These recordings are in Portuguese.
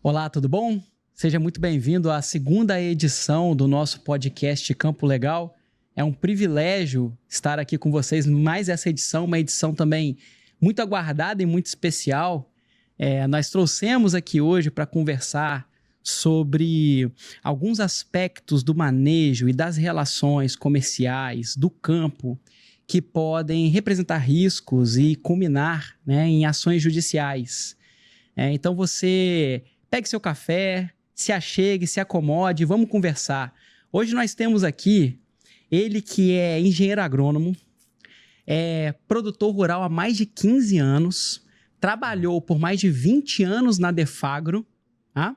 Olá, tudo bom? Seja muito bem-vindo à segunda edição do nosso podcast Campo Legal. É um privilégio estar aqui com vocês mais essa edição, uma edição também muito aguardada e muito especial. Nós trouxemos aqui hoje para conversar sobre alguns aspectos do manejo e das relações comerciais do campo que podem representar riscos e culminar, em ações judiciais. Então você pegue seu café, se achegue, se acomode, vamos conversar. Hoje nós temos aqui ele que é engenheiro agrônomo, é produtor rural há mais de 15 anos, trabalhou por mais de 20 anos na Defagro, tá?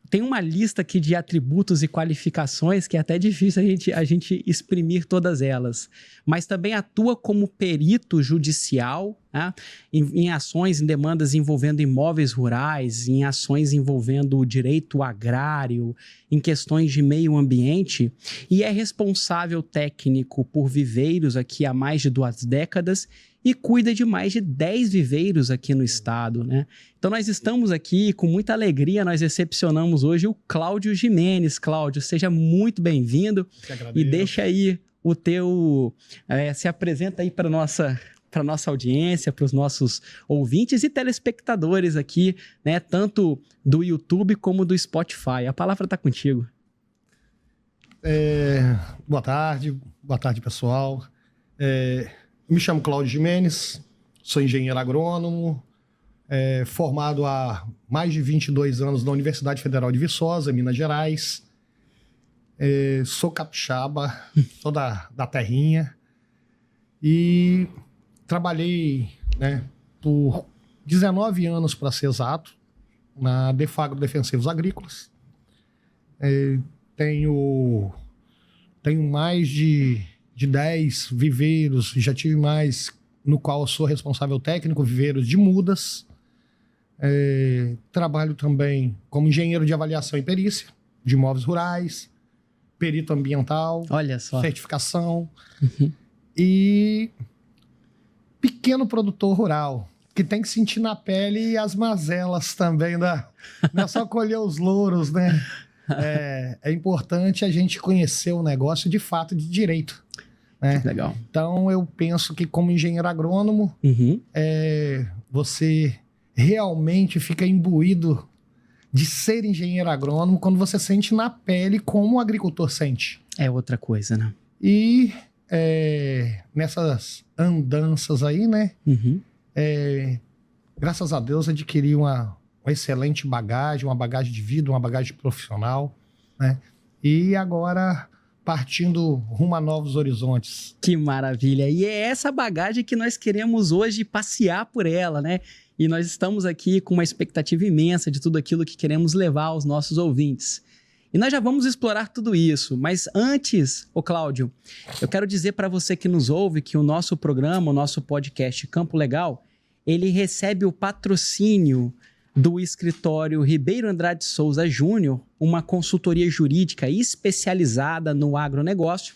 Tem uma lista aqui de atributos e qualificações que é até difícil a gente exprimir todas elas, mas também atua como perito judicial, né? em ações, em demandas envolvendo imóveis rurais, em ações envolvendo o direito agrário, em questões de meio ambiente, e é responsável técnico por viveiros aqui há mais de 2 décadas e cuida de mais de 10 viveiros aqui no estado, né? Então nós estamos aqui com muita alegria, nós recepcionamos hoje o Cláudio Gimenez. Cláudio, seja muito bem-vindo e deixa aí o teu... se apresenta aí para nossa audiência, para os nossos ouvintes e telespectadores aqui, né? Tanto do YouTube como do Spotify. A palavra está contigo. Boa tarde pessoal. Me chamo Cláudio Gimenez, sou engenheiro agrônomo, formado há mais de 22 anos na Universidade Federal de Viçosa, Minas Gerais. Sou capixaba, sou da terrinha e trabalhei, por 19 anos, para ser exato, na Defagro Defensivos Agrícolas. Tenho mais de 10 viveiros, já tive mais, no qual eu sou responsável técnico, viveiros de mudas. Trabalho também como engenheiro de avaliação e perícia de imóveis rurais, perito ambiental, olha só, certificação, e pequeno produtor rural, que tem que sentir na pele as mazelas também, não é só colher os louros, né? É importante a gente conhecer o negócio de fato de direito. Legal. Então eu penso que como engenheiro agrônomo, você realmente fica imbuído de ser engenheiro agrônomo quando você sente na pele como o agricultor sente. É outra coisa, né? E nessas andanças aí, graças a Deus adquiri uma excelente bagagem, uma bagagem de vida, uma bagagem profissional, né? E agora partindo rumo a novos horizontes. Que maravilha! E é essa bagagem que nós queremos hoje passear por ela, né? E nós estamos aqui com uma expectativa imensa de tudo aquilo que queremos levar aos nossos ouvintes. E nós já vamos explorar tudo isso, mas antes, Cláudio, eu quero dizer para você que nos ouve que o nosso programa, o nosso podcast Campo Legal, ele recebe o patrocínio do escritório Ribeiro Andrade Souza Júnior, uma consultoria jurídica especializada no agronegócio.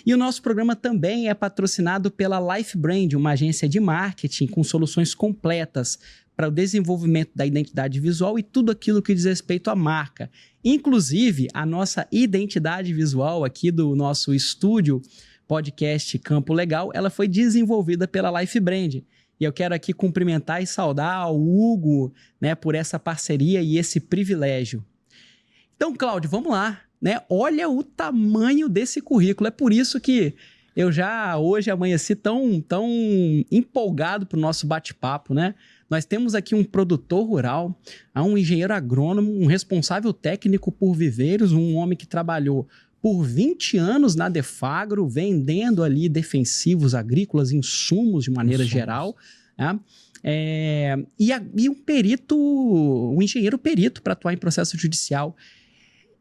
E o nosso programa também é patrocinado pela Life Brand, uma agência de marketing com soluções completas para o desenvolvimento da identidade visual e tudo aquilo que diz respeito à marca. Inclusive, a nossa identidade visual aqui do nosso estúdio podcast Campo Legal, ela foi desenvolvida pela Life Brand. E eu quero aqui cumprimentar e saudar o Hugo, por essa parceria e esse privilégio. Então, Cláudio, vamos lá, Olha o tamanho desse currículo. É por isso que eu já hoje amanheci tão empolgado para o nosso bate-papo, Nós temos aqui um produtor rural, um engenheiro agrônomo, um responsável técnico por viveiros, um homem que trabalhou por 20 anos na Defagro, vendendo ali defensivos agrícolas, insumos de maneira geral, e um engenheiro perito para atuar em processo judicial.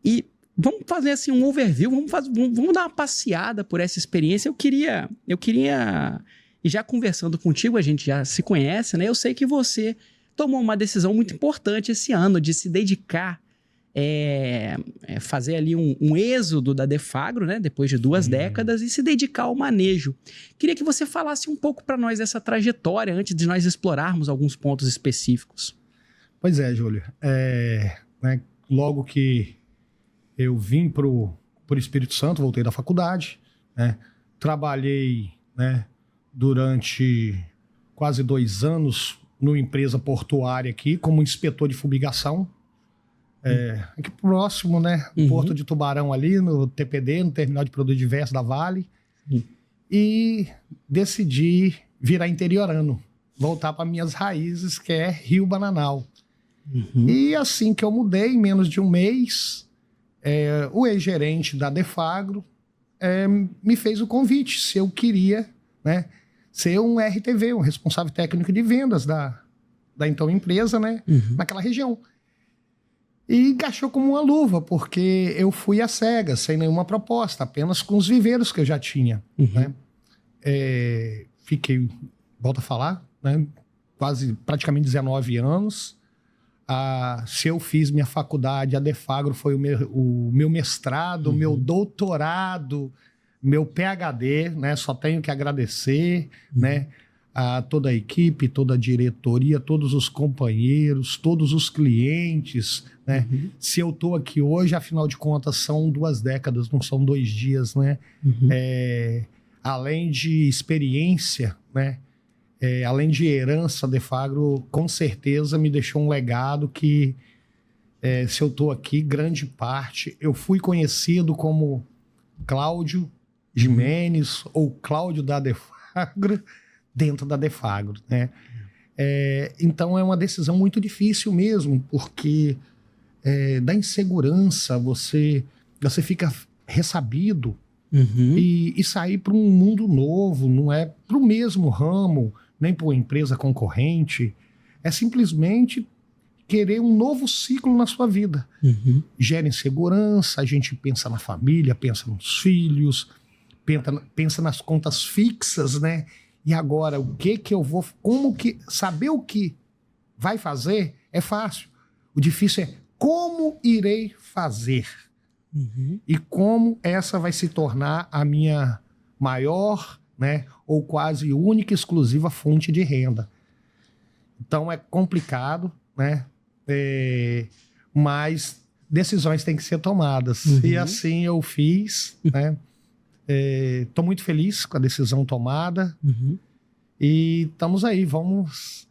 E vamos fazer assim um overview, vamos dar uma passeada por essa experiência. Eu queria, e já conversando contigo, a gente já se conhece, Eu sei que você tomou uma decisão muito importante esse ano de se dedicar fazer ali um êxodo da Defagro, depois de 2 décadas, e se dedicar ao manejo. Queria que você falasse um pouco para nós dessa trajetória, antes de nós explorarmos alguns pontos específicos. Pois é, Júlio. Né, logo que eu vim pro Espírito Santo, voltei da faculdade, né, trabalhei, né, durante quase 2 anos numa empresa portuária aqui, como inspetor de fumigação. Aqui próximo, né? Porto de Tubarão ali, no TPD, no Terminal de Produtos Diversos da Vale. E decidi virar interiorano, voltar para minhas raízes, que é Rio Bananal. E assim que eu mudei, em menos de um mês, o ex-gerente da Defagro me fez o convite se eu queria, né, ser um RTV, um responsável técnico de vendas da então empresa, né, naquela região. E encaixou como uma luva, porque eu fui às cegas, sem nenhuma proposta, apenas com os viveiros que eu já tinha. Né? Fiquei, volto a falar, né, praticamente 19 anos. Se eu fiz minha faculdade, a Defagro foi o meu mestrado, meu doutorado, meu PhD, né? Só tenho que agradecer, né, a toda a equipe, toda a diretoria, todos os companheiros, todos os clientes, né? Se eu estou aqui hoje, afinal de contas, são 2 décadas, não são 2 dias, né? Além de experiência, né? Além de herança, a Defagro com certeza me deixou um legado que, se eu estou aqui, grande parte, eu fui conhecido como Cláudio Gimenez ou Cláudio da Defagro dentro da Defagro, né? Então é uma decisão muito difícil mesmo, porque da insegurança você fica ressabido e sair para um mundo novo, não é para o mesmo ramo, nem para uma empresa concorrente, é simplesmente querer um novo ciclo na sua vida. Gera insegurança, a gente pensa na família, pensa nos filhos, pensa nas contas fixas, né? E agora, o que eu vou... Saber o que vai fazer é fácil. O difícil é como irei fazer. E como essa vai se tornar a minha maior, né, ou quase única, exclusiva fonte de renda. Então é complicado, né? Mas decisões têm que ser tomadas. E assim eu fiz, né? Estou muito feliz com a decisão tomada. E estamos aí, vamos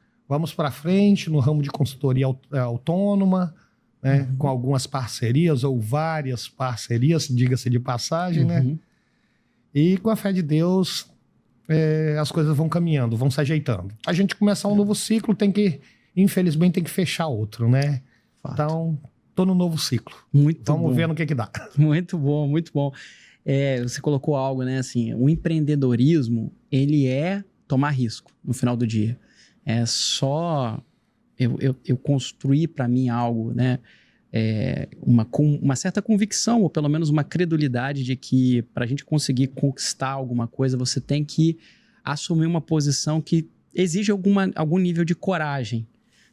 para frente no ramo de consultoria autônoma, né, com algumas parcerias ou várias parcerias, diga-se de passagem, né? E com a fé de Deus, as coisas vão caminhando, vão se ajeitando. A gente começar um novo ciclo, infelizmente tem que fechar outro, né? Fato. Então, tô no novo ciclo. Vamos ver no que dá. Muito bom, muito bom. Você colocou algo, né? Assim, o empreendedorismo, ele é tomar risco no final do dia. É só eu construir para mim algo, né? Uma certa convicção, ou pelo menos uma credulidade de que para a gente conseguir conquistar alguma coisa, você tem que assumir uma posição que exige algum nível de coragem,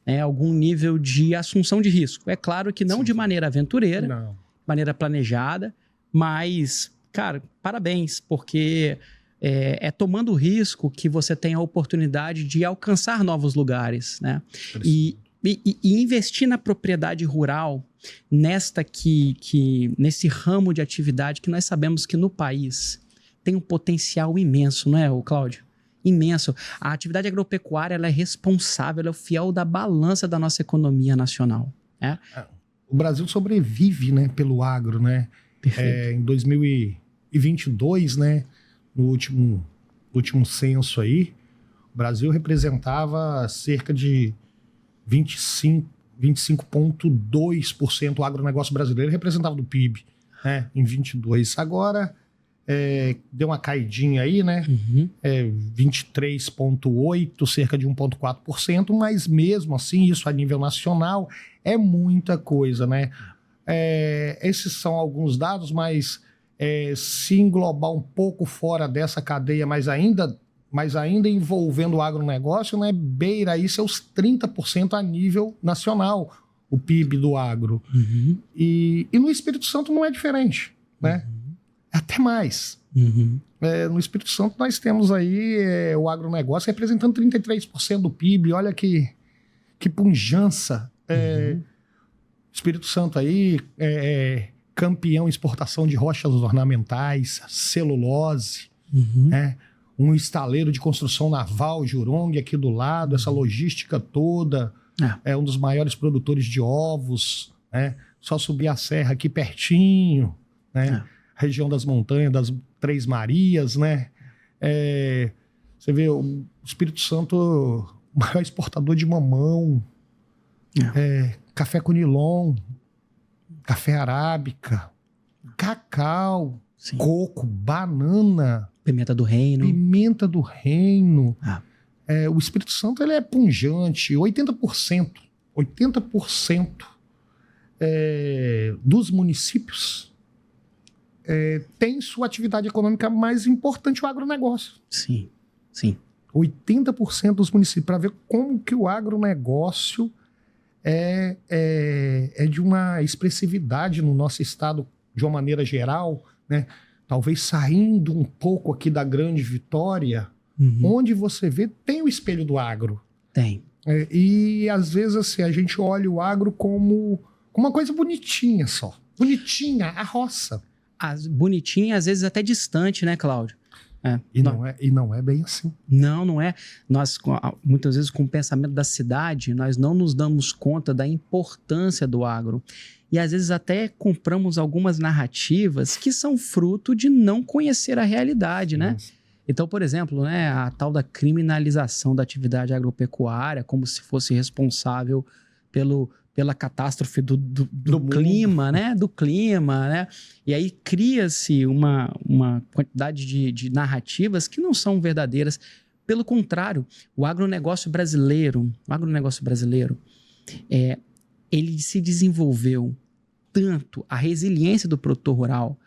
né? Algum nível de assunção de risco. É claro que não de maneira aventureira, de maneira planejada, mas, cara, parabéns, porque é tomando risco que você tem a oportunidade de alcançar novos lugares, né? E investir na propriedade rural, nesse ramo de atividade que nós sabemos que no país tem um potencial imenso, não é, Cláudio? Imenso. A atividade agropecuária, ela é responsável, ela é o fiel da balança da nossa economia nacional. Né? O Brasil sobrevive, né, pelo agro, né? Em 2022, né, no último censo aí, o Brasil representava cerca de 25,2% do agronegócio brasileiro representava do PIB, né, em 22. Agora, deu uma caidinha aí, né? 23,8%, cerca de 1,4%, mas mesmo assim, isso a nível nacional é muita coisa, né? Esses são alguns dados, mas se englobar um pouco fora dessa cadeia, mas ainda envolvendo o agronegócio, né, beira aí seus 30% a nível nacional, o PIB do agro. E no Espírito Santo não é diferente, né? Até mais. No Espírito Santo nós temos aí o agronegócio representando 33% do PIB. Olha que pujança Espírito Santo aí campeão em exportação de rochas ornamentais, celulose, né? Um estaleiro de construção naval, Jurong, aqui do lado, essa logística toda. É um dos maiores produtores de ovos, né? Só subir a serra aqui pertinho, né? Região das montanhas, das Três Marias, né? Você vê o Espírito Santo, o maior exportador de mamão, café conilon, café arábica, cacau, coco, banana, pimenta do reino. O Espírito Santo ele é pungente, 80% dos municípios tem sua atividade econômica mais importante, o agronegócio. Sim. 80% dos municípios, para ver como que o agronegócio é de uma expressividade no nosso estado, de uma maneira geral, né? Talvez saindo um pouco aqui da Grande Vitória, onde você vê, tem o espelho do agro. Tem. E às vezes assim, a gente olha o agro como uma coisa bonitinha só. Bonitinha, a roça. Bonitinha, às vezes até distante, né, Cláudio? Não é bem assim. Não é. Nós, muitas vezes, com o pensamento da cidade, nós não nos damos conta da importância do agro. E às vezes até compramos algumas narrativas que são fruto de não conhecer a realidade, né? Então, por exemplo, né, a tal da criminalização da atividade agropecuária, como se fosse responsável pela catástrofe do clima, né? Do clima, né? E aí cria-se uma quantidade de narrativas que não são verdadeiras. Pelo contrário, o agronegócio brasileiro, ele se desenvolveu tanto, a resiliência do produtor rural,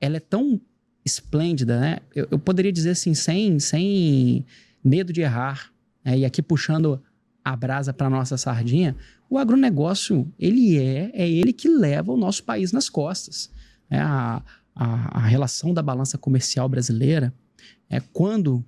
ela é tão esplêndida, né? Eu poderia dizer assim, sem medo de errar, né? E aqui puxando a brasa para nossa sardinha, o agronegócio, ele é ele que leva o nosso país nas costas. A relação da balança comercial brasileira, quando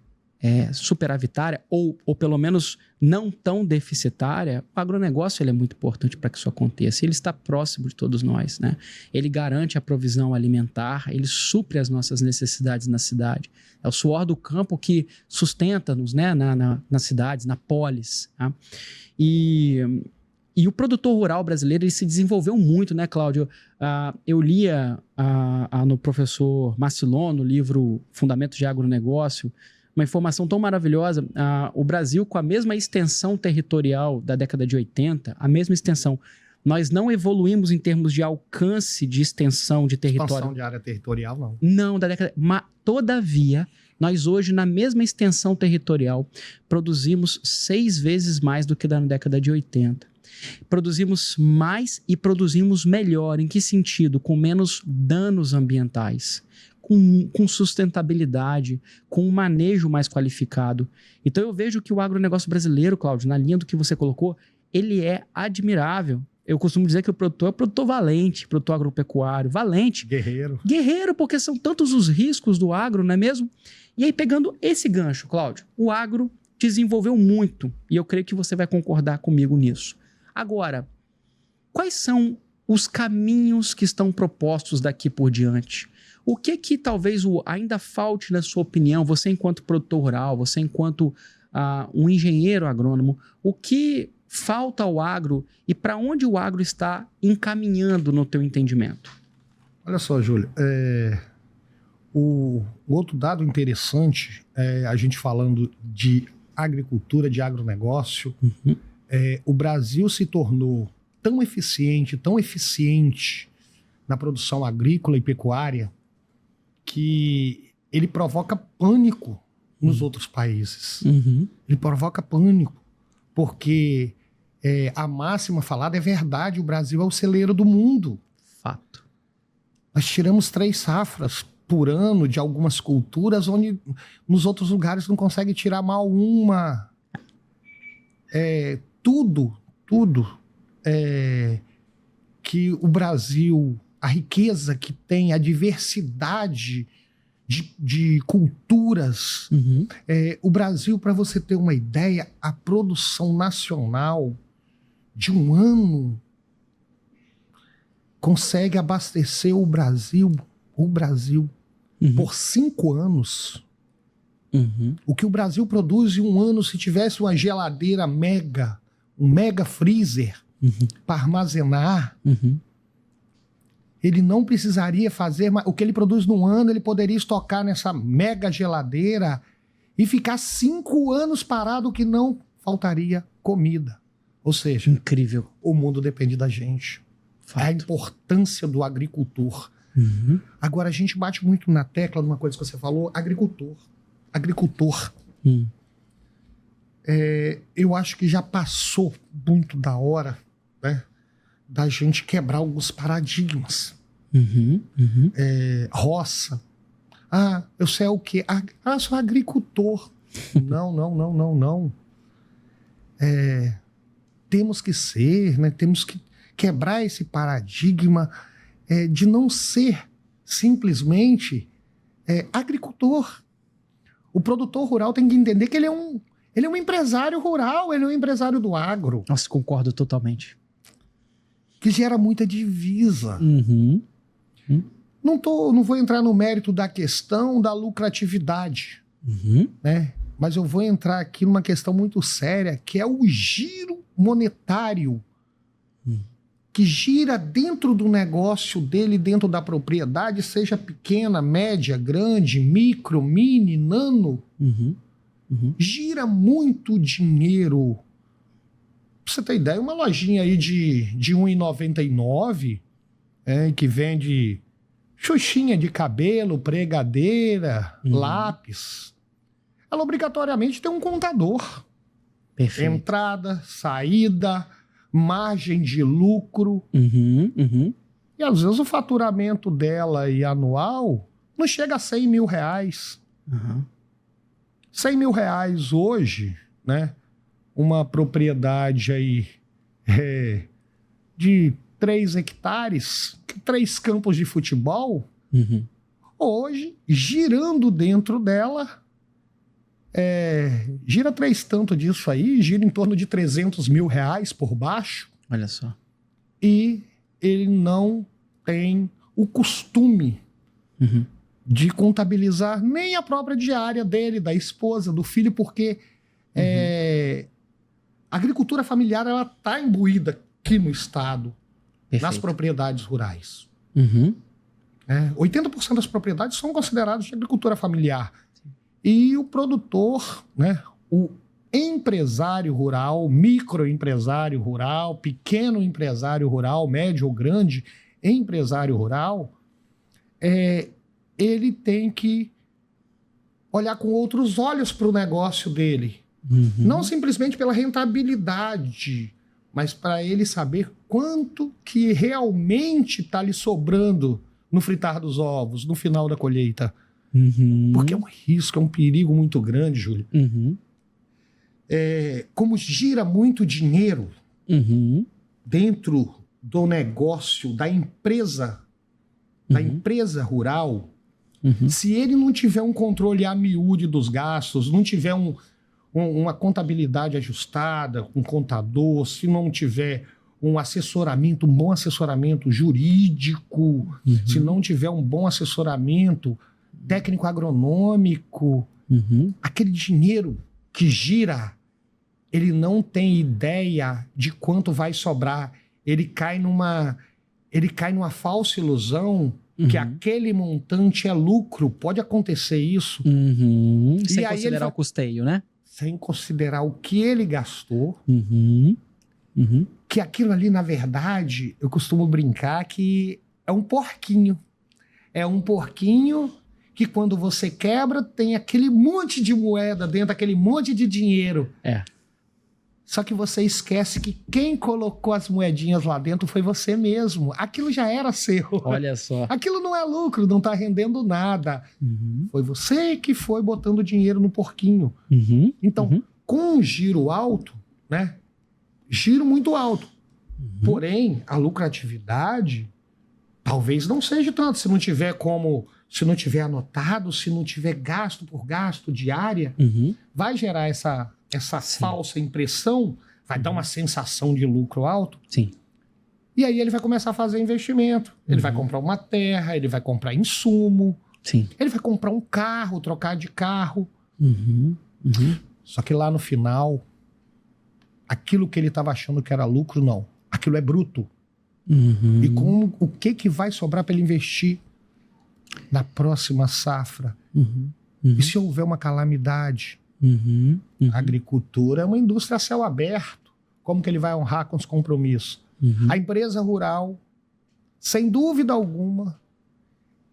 superavitária, ou pelo menos não tão deficitária, o agronegócio ele é muito importante para que isso aconteça. Ele está próximo de todos nós, né? Ele garante a provisão alimentar, ele supre as nossas necessidades na cidade. É o suor do campo que sustenta-nos, né, nas cidades, na polis. Tá? E o produtor rural brasileiro ele se desenvolveu muito, né, Cláudio? Eu lia no professor Marcilon, no livro Fundamentos de Agronegócio, uma informação tão maravilhosa. O Brasil, com a mesma extensão territorial da década de 80, a mesma extensão, nós não evoluímos em termos de alcance de extensão de território. Expansão de área territorial, não. Não, da década... Mas, todavia, nós hoje, na mesma extensão territorial, produzimos 6 vezes mais do que na década de 80. Produzimos mais e produzimos melhor. Em que sentido? Com menos danos ambientais, com sustentabilidade, com um manejo mais qualificado. Então eu vejo que o agronegócio brasileiro, Cláudio, na linha do que você colocou, ele é admirável. Eu costumo dizer que o produtor é o produtor valente, produtor agropecuário, valente. Guerreiro, porque são tantos os riscos do agro, não é mesmo? E aí, pegando esse gancho, Cláudio, o agro desenvolveu muito, e eu creio que você vai concordar comigo nisso. Agora, quais são os caminhos que estão propostos daqui por diante? O que talvez ainda falte, na sua opinião, você enquanto produtor rural, você enquanto um engenheiro agrônomo, o que falta ao agro e para onde o agro está encaminhando no teu entendimento? Olha só, Júlio, o outro dado interessante, a gente falando de agricultura, de agronegócio, o Brasil se tornou tão eficiente na produção agrícola e pecuária que ele provoca pânico nos outros países. Ele provoca pânico, porque a máxima falada é verdade, o Brasil é o celeiro do mundo. Fato. Nós tiramos 3 safras por ano de algumas culturas, onde nos outros lugares não consegue tirar mal uma. Tudo que o Brasil, a riqueza que tem, a diversidade de culturas. O Brasil, para você ter uma ideia, a produção nacional de um ano, consegue abastecer o Brasil, por 5 anos. O que o Brasil produz em um ano, se tivesse uma geladeira mega, um mega freezer para armazenar, ele não precisaria fazer mais. O que ele produz num ano, ele poderia estocar nessa mega geladeira e ficar 5 anos parado, que não faltaria comida. Ou seja, incrível. O mundo depende da gente. Fato. É a importância do agricultor. Agora, a gente bate muito na tecla de uma coisa que você falou, agricultor. Eu acho que já passou muito da hora, né, da gente quebrar alguns paradigmas. Roça. Eu sei o quê? Sou agricultor. Não. Temos que ser, né, temos que quebrar esse paradigma de não ser simplesmente agricultor. O produtor rural tem que entender que ele é um empresário rural, ele é um empresário do agro. Nossa, concordo totalmente. Que gera muita divisa. Não vou entrar no mérito da questão da lucratividade, né? Mas eu vou entrar aqui numa questão muito séria, que é o giro monetário que gira dentro do negócio dele, dentro da propriedade, seja pequena, média, grande, micro, mini, nano. Gira muito dinheiro. Pra você ter ideia, uma lojinha aí de R$1,99, que vende xuxinha de cabelo, pregadeira, lápis, ela obrigatoriamente tem um contador. Perfeito. Entrada, saída, margem de lucro. E às vezes o faturamento dela e anual não chega a R$100 mil. R$100 mil hoje, né? Uma propriedade aí de 3 hectares, 3 campos de futebol, hoje, girando dentro dela, gira 3 tanto disso aí, gira em torno de R$300 mil por baixo. Olha só. E ele não tem o costume de contabilizar nem a própria diária dele, da esposa, do filho, porque a agricultura familiar ela está imbuída aqui no estado, nas propriedades rurais. 80% das propriedades são consideradas de agricultura familiar. E o produtor, né, o empresário rural, microempresário rural, pequeno empresário rural, médio ou grande empresário rural, ele tem que olhar com outros olhos para o negócio dele. Não simplesmente pela rentabilidade, mas para ele saber quanto que realmente está lhe sobrando no fritar dos ovos, no final da colheita. Porque é um risco, é um perigo muito grande, Júlio. Como gira muito dinheiro dentro do negócio da empresa rural, se ele não tiver um controle a miúde dos gastos, não tiver uma contabilidade ajustada, um contador, se não tiver um assessoramento, um bom assessoramento jurídico, se não tiver um bom assessoramento técnico agronômico, aquele dinheiro que gira, ele não tem ideia de quanto vai sobrar. Ele cai numa falsa ilusão que aquele montante é lucro. Pode acontecer isso. Sem considerar o custeio, né? Sem considerar o que ele gastou. Que aquilo ali, na verdade, eu costumo brincar que é um porquinho. É um porquinho que quando você quebra, tem aquele monte de moeda dentro, aquele monte de dinheiro. Só que você esquece que quem colocou as moedinhas lá dentro foi você mesmo. Aquilo já era seu. Olha só. Aquilo não é lucro, não está rendendo nada. Foi você que foi botando dinheiro no porquinho. Então, com um giro alto, né? Giro muito alto. Porém, a lucratividade talvez não seja tanto. Se não tiver anotado, se não tiver gasto por gasto diária, vai gerar essa falsa impressão vai dar uma sensação de lucro alto. Sim. E aí ele vai começar a fazer investimento. Ele vai comprar uma terra, ele vai comprar insumo, Sim. ele vai comprar um carro, trocar de carro. Uhum. Uhum. Só que lá no final, aquilo que ele estava achando que era lucro, não. Aquilo é bruto. Uhum. E com o que vai sobrar para ele investir na próxima safra? Uhum. Uhum. E se houver uma calamidade? Uhum. Uhum. A agricultura é uma indústria a céu aberto. Como que ele vai honrar com os compromissos? Uhum. A empresa rural, sem dúvida alguma,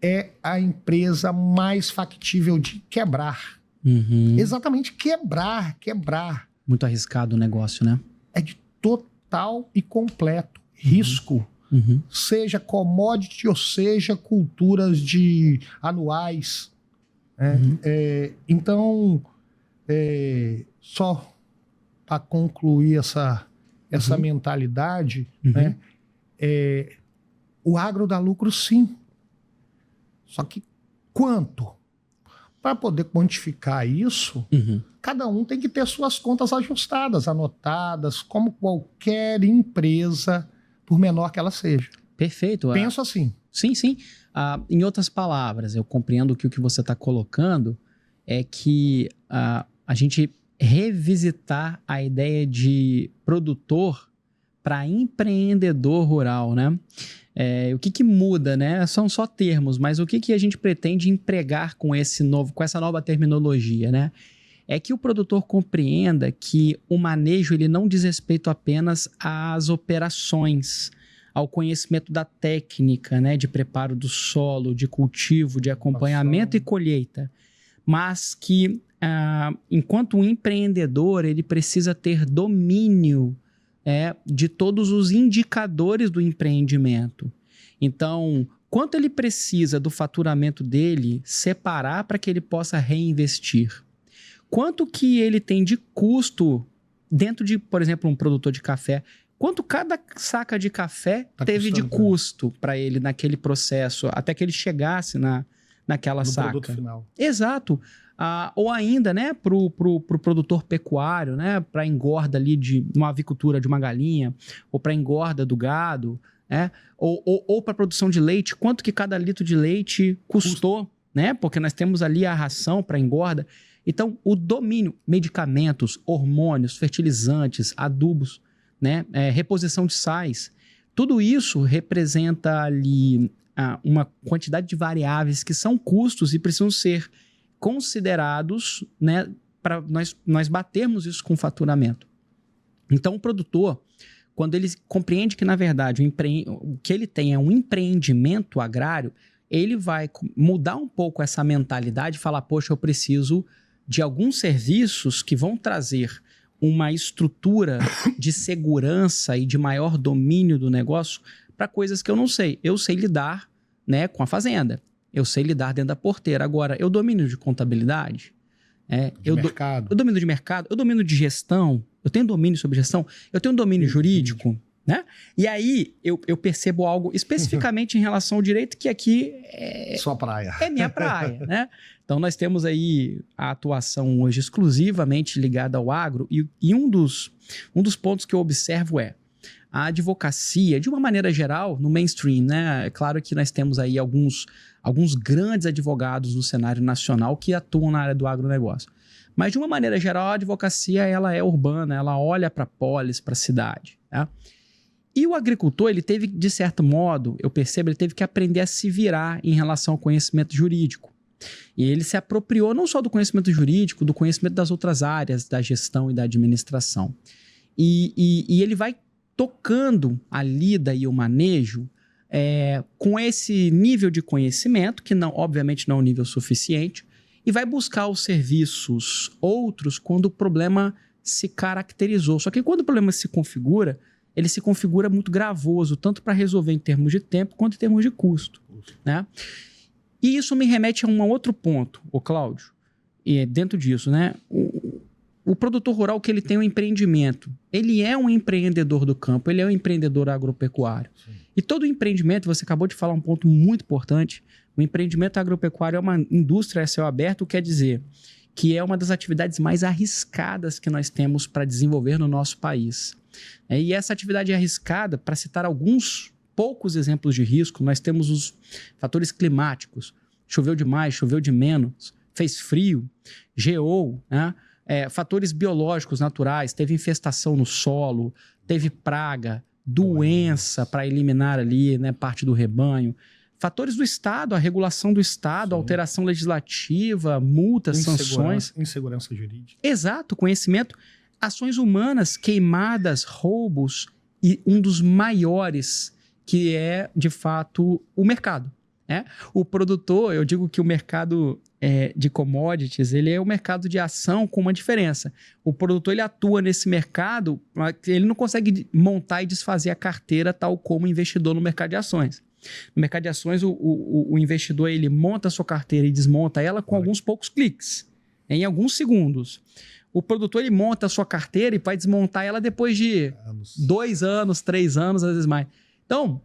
é a empresa mais factível de quebrar. Uhum. Exatamente, quebrar. Muito arriscado o negócio, né? É de total e completo risco. Uhum. Seja commodity ou seja culturas de anuais. Uhum. Então, só para concluir essa mentalidade, né, o agro dá lucro sim. Só que quanto? Para poder quantificar isso, cada um tem que ter suas contas ajustadas, anotadas, como qualquer empresa, por menor que ela seja. Perfeito. Penso assim. Sim, sim. Em outras palavras, eu compreendo que o que você está colocando é que a gente revisitar a ideia de produtor para empreendedor rural, né? O que muda, né? São só termos, mas o que a gente pretende empregar com essa nova terminologia, né? É que o produtor compreenda que o manejo ele não diz respeito apenas às operações, ao conhecimento da técnica, né? De preparo do solo, de cultivo, de acompanhamento e colheita, mas que enquanto um empreendedor ele precisa ter domínio de todos os indicadores do empreendimento. Então, quanto ele precisa do faturamento dele separar para que ele possa reinvestir? Quanto que ele tem de custo dentro de, por exemplo, um produtor de café? Quanto cada saca de café teve de custo para ele naquele processo, até que ele chegasse naquela saca? No produto final. Exato. Ou ainda, né, para o produtor pecuário, né, para a engorda ali de uma avicultura de uma galinha, ou para a engorda do gado, né, ou para a produção de leite, quanto que cada litro de leite custou, né, porque nós temos ali a ração para engorda. Então, o domínio, medicamentos, hormônios, fertilizantes, adubos, né, reposição de sais, tudo isso representa ali uma quantidade de variáveis que são custos e precisam ser considerados, né, para nós batermos isso com faturamento. Então, o produtor, quando ele compreende que, na verdade, o que ele tem é um empreendimento agrário, ele vai mudar um pouco essa mentalidade e falar, poxa, eu preciso de alguns serviços que vão trazer uma estrutura de segurança e de maior domínio do negócio para coisas que eu não sei. Eu sei lidar, né, com a fazenda. Eu sei lidar dentro da porteira. Agora, eu domino de contabilidade? Mercado. Eu domino de mercado? Eu domino de gestão? Eu tenho domínio sobre gestão? Eu tenho domínio jurídico? Né? E aí, eu percebo algo especificamente em relação ao direito que aqui sua praia. É minha praia, né? Então, nós temos aí a atuação hoje exclusivamente ligada ao agro e um dos pontos que eu observo a advocacia, de uma maneira geral, no mainstream, né? É claro que nós temos aí alguns grandes advogados no cenário nacional que atuam na área do agronegócio. Mas, de uma maneira geral, a advocacia ela é urbana, ela olha para a polis, para a cidade. Tá? E o agricultor, ele teve, de certo modo, eu percebo, ele teve que aprender a se virar em relação ao conhecimento jurídico. E ele se apropriou não só do conhecimento jurídico, do conhecimento das outras áreas da gestão e da administração. E ele vai tocando a lida e o manejo com esse nível de conhecimento, que não, obviamente não é um nível suficiente, e vai buscar os serviços outros quando o problema se caracterizou. Só que quando o problema se configura, ele se configura muito gravoso, tanto para resolver em termos de tempo quanto em termos de custo. Né? E isso me remete a um outro ponto, Cláudio, e dentro disso, né? O produtor rural que ele tem um empreendimento, ele é um empreendedor do campo, ele é um empreendedor agropecuário. Sim. E todo empreendimento, você acabou de falar um ponto muito importante, o empreendimento agropecuário é uma indústria a céu aberto, quer dizer que é uma das atividades mais arriscadas que nós temos para desenvolver no nosso país. E essa atividade arriscada, para citar alguns poucos exemplos de risco, nós temos os fatores climáticos. Choveu demais, choveu de menos, fez frio, geou, né? Fatores biológicos naturais, teve infestação no solo, teve praga, doença para eliminar ali, né, parte do rebanho. Fatores do Estado, a regulação do Estado, sim, alteração legislativa, multas, sanções. Insegurança jurídica. Exato, conhecimento. Ações humanas, queimadas, roubos e um dos maiores, que é, de fato, o mercado. Né? O produtor, eu digo que o mercado de commodities, ele é o mercado de ação com uma diferença. O produtor, ele atua nesse mercado, ele não consegue montar e desfazer a carteira tal como o investidor no mercado de ações. No mercado de ações, o investidor, ele monta a sua carteira e desmonta ela com alguns poucos cliques, em alguns segundos. O produtor, ele monta a sua carteira e vai desmontar ela depois de 2 anos, 3 anos, às vezes mais. Então,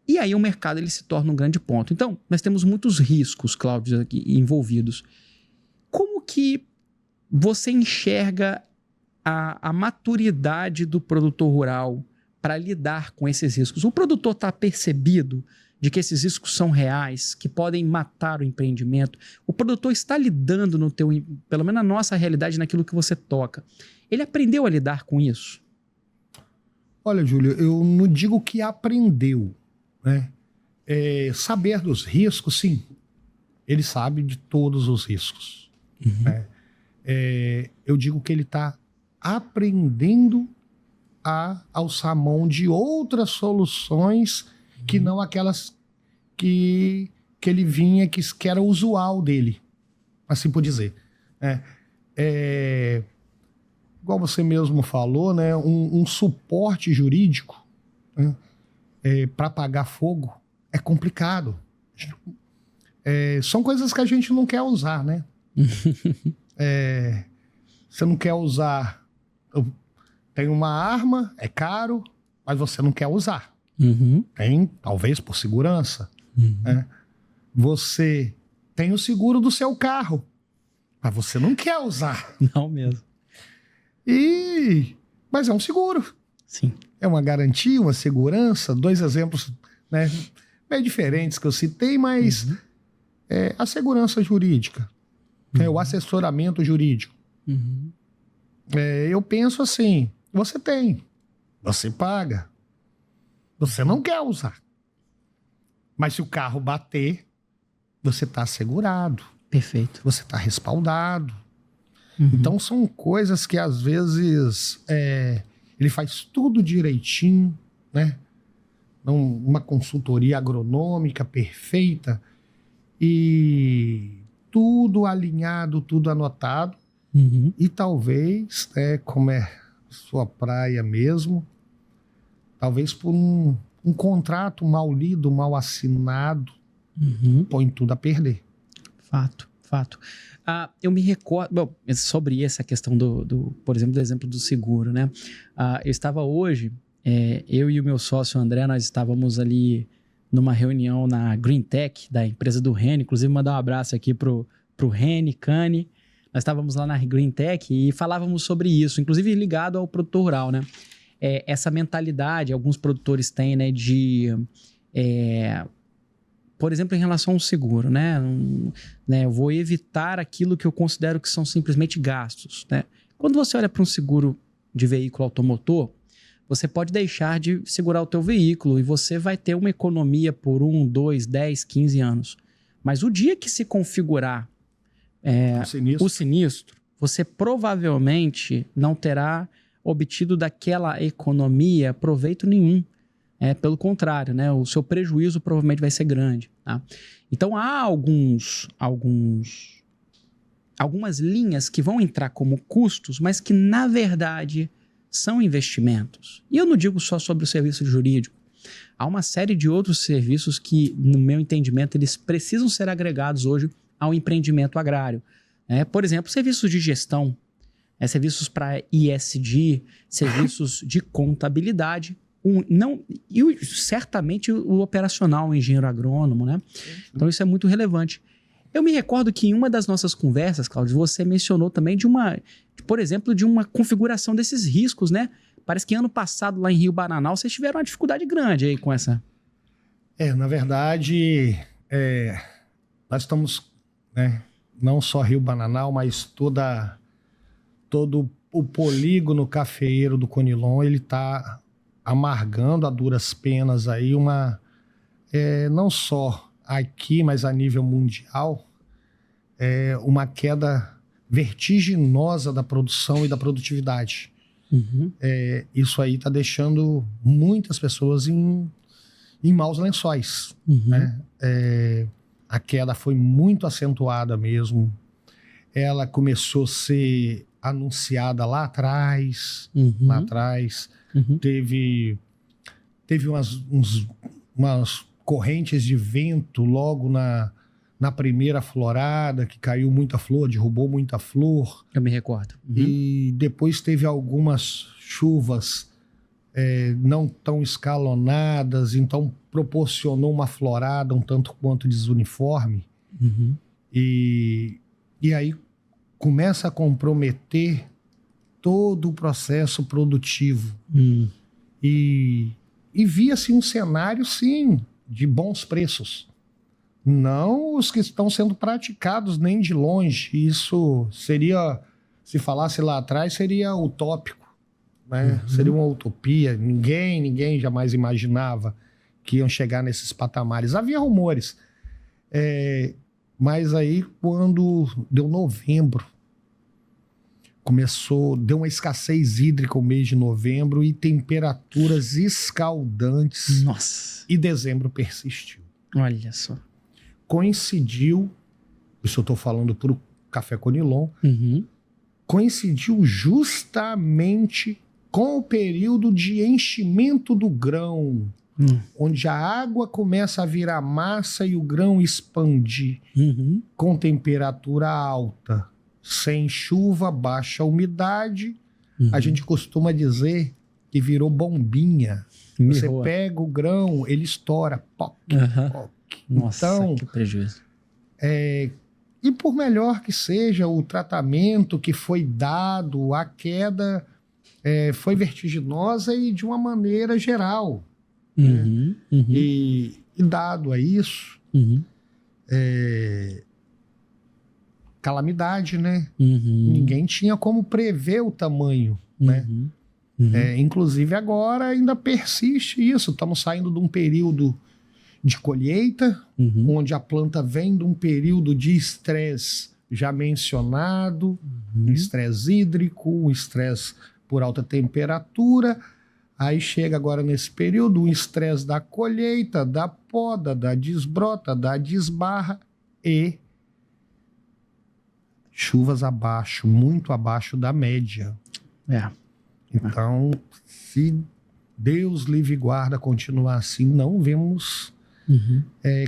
e aí o mercado, ele se torna um grande ponto. Então, nós temos muitos riscos, Cláudio, aqui envolvidos. Como que você enxerga a maturidade do produtor rural para lidar com esses riscos? O produtor está percebido de que esses riscos são reais, que podem matar o empreendimento? O produtor está lidando pelo menos na nossa realidade, naquilo que você toca. Ele aprendeu a lidar com isso? Olha, Júlio, eu não digo que aprendeu, né? Saber dos riscos, sim. Ele sabe de todos os riscos. Uhum. Né? Eu digo que ele está aprendendo a alçar mão de outras soluções que não aquelas que ele vinha, que era usual dele, assim por dizer. Igual você mesmo falou, né, um suporte jurídico, né, para apagar fogo é complicado. São coisas que a gente não quer usar, né? Você não quer usar... Tem uma arma, é caro, mas você não quer usar. Uhum. Tem, talvez, por segurança. Uhum. Né? Você tem o seguro do seu carro, mas você não quer usar. Não mesmo. Mas é um seguro. Sim. É uma garantia, uma segurança. 2 exemplos, né, meio diferentes que eu citei, mas a segurança jurídica, o assessoramento jurídico. Uhum. Eu penso assim, você paga, você não quer usar. Mas se o carro bater, você está assegurado. Perfeito. Você está respaldado. Uhum. Então são coisas que às vezes ele faz tudo direitinho, né? Uma consultoria agronômica perfeita e tudo alinhado, tudo anotado. Uhum. E talvez, como é sua praia mesmo, talvez por um contrato mal lido, mal assinado, põe tudo a perder. Fato. Eu me recordo, sobre essa questão por exemplo, do exemplo do seguro, né? Eu estava hoje, eu e o meu sócio André, nós estávamos ali numa reunião na Green Tech, da empresa do Reni, inclusive mandar um abraço aqui pro Reni, Cani. Nós estávamos lá na Green Tech e falávamos sobre isso, inclusive ligado ao produtor rural, né? Essa mentalidade, alguns produtores têm, né, por exemplo, em relação ao seguro, né? Eu vou evitar aquilo que eu considero que são simplesmente gastos, né? Quando você olha para um seguro de veículo automotor, você pode deixar de segurar o teu veículo e você vai ter uma economia por 1, 2, 10, 15 anos. Mas o dia que se configurar o sinistro, você provavelmente não terá obtido daquela economia proveito nenhum. Pelo contrário, né? O seu prejuízo provavelmente vai ser grande. Tá? Então, há algumas linhas que vão entrar como custos, mas que, na verdade, são investimentos. E eu não digo só sobre o serviço jurídico. Há uma série de outros serviços que, no meu entendimento, eles precisam ser agregados hoje ao empreendimento agrário. Por exemplo, serviços de gestão, serviços para ISD, serviços de contabilidade, certamente o operacional, o engenheiro agrônomo, né? Então isso é muito relevante. Eu me recordo que em uma das nossas conversas, Cláudio, você mencionou também por exemplo, de uma configuração desses riscos, né? Parece que ano passado, lá em Rio Bananal, vocês tiveram uma dificuldade grande aí com essa... Na verdade, nós estamos, né, não só Rio Bananal, mas todo o polígono cafeeiro do Conilon, ele está amargando a duras penas aí não só aqui, mas a nível mundial, uma queda vertiginosa da produção e da produtividade. Uhum. Isso aí está deixando muitas pessoas em maus lençóis. Uhum. Né? A queda foi muito acentuada mesmo. Ela começou a ser anunciada lá atrás. Uhum. Lá atrás. Uhum. Teve umas correntes de vento logo na primeira florada, que caiu muita flor, derrubou muita flor. Eu me recordo. Uhum. E depois teve algumas chuvas não tão escalonadas, então proporcionou uma florada um tanto quanto desuniforme. Uhum. E aí começa a comprometer todo o processo produtivo. E via-se um cenário, sim, de bons preços. Não os que estão sendo praticados nem de longe. Isso seria, se falasse lá atrás, seria utópico, né? Uhum. Seria uma utopia. Ninguém jamais imaginava que iam chegar nesses patamares. Havia rumores. Mas aí, quando deu novembro, deu uma escassez hídrica o mês de novembro e temperaturas escaldantes. Nossa. E dezembro persistiu. Olha só. Coincidiu, isso eu estou falando para o Café Conilon, Uhum. coincidiu justamente com o período de enchimento do grão, onde a água começa a virar massa e o grão expandir, Uhum. com temperatura alta, sem chuva, baixa umidade. Uhum. A gente costuma dizer que virou bombinha. Você Mirrou. pega o grão, ele estoura, poc, Uhum. poc. Nossa, Então, que prejuízo. e por melhor que seja o tratamento que foi dado, a queda foi vertiginosa e de uma maneira geral. Uhum. Uhum. E dado a isso, Uhum. calamidade, né? Uhum. Ninguém tinha como prever o tamanho, né? Uhum. Uhum. Inclusive agora ainda persiste isso. Estamos saindo de um período de colheita, Uhum. onde a planta vem de um período de estresse já mencionado, um estresse hídrico, um estresse por alta temperatura. Aí chega agora nesse período um estresse da colheita, da poda, da desbrota, da desbarra e chuvas abaixo, muito abaixo da média. Então, se Deus livre e guarda continuar assim, não vemos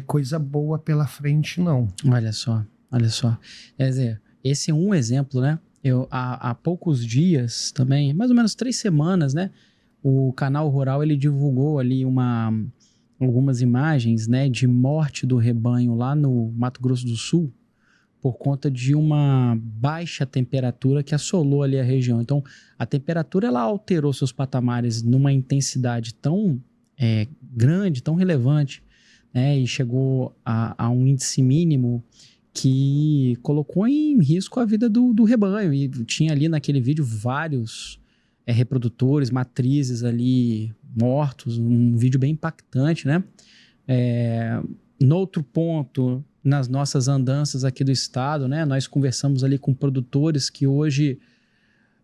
coisa boa pela frente, não. Olha só. Quer dizer, esse é um exemplo, né? Há poucos dias também, mais ou menos 3 semanas, né? O Canal Rural, ele divulgou ali algumas imagens, né? De morte do rebanho lá no Mato Grosso do Sul, por conta de uma baixa temperatura que assolou ali a região. Então, a temperatura, ela alterou seus patamares numa intensidade tão grande, tão relevante, né? E chegou a um índice mínimo que colocou em risco a vida do rebanho. E tinha ali naquele vídeo vários reprodutores, matrizes ali mortos, um vídeo bem impactante, né? No outro ponto, nas nossas andanças aqui do estado, né? Nós conversamos ali com produtores que hoje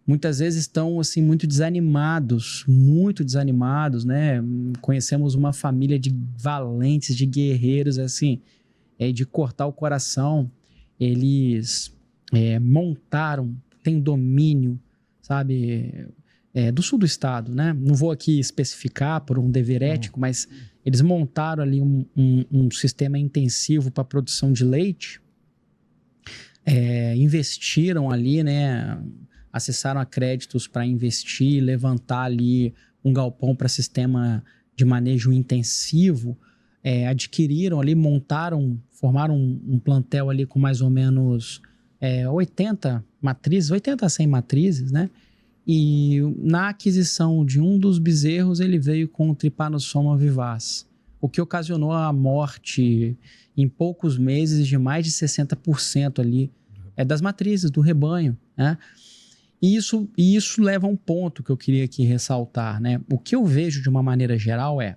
muitas vezes estão assim muito desanimados, né? Conhecemos uma família de valentes, de guerreiros, assim, de cortar o coração. Eles montaram, têm domínio, sabe, do sul do estado, né? Não vou aqui especificar por um dever ético, mas eles montaram ali um sistema intensivo para produção de leite, investiram ali, né? Acessaram a créditos para investir, levantar ali um galpão para sistema de manejo intensivo, adquiriram ali, formaram um plantel ali com mais ou menos 80 matrizes, 80 a 100 matrizes, né? E na aquisição de um dos bezerros, ele veio com o Trypanosoma vivax, o que ocasionou a morte em poucos meses de mais de 60% ali das matrizes, do rebanho, né? E isso leva a um ponto que eu queria aqui ressaltar, né? O que eu vejo de uma maneira geral é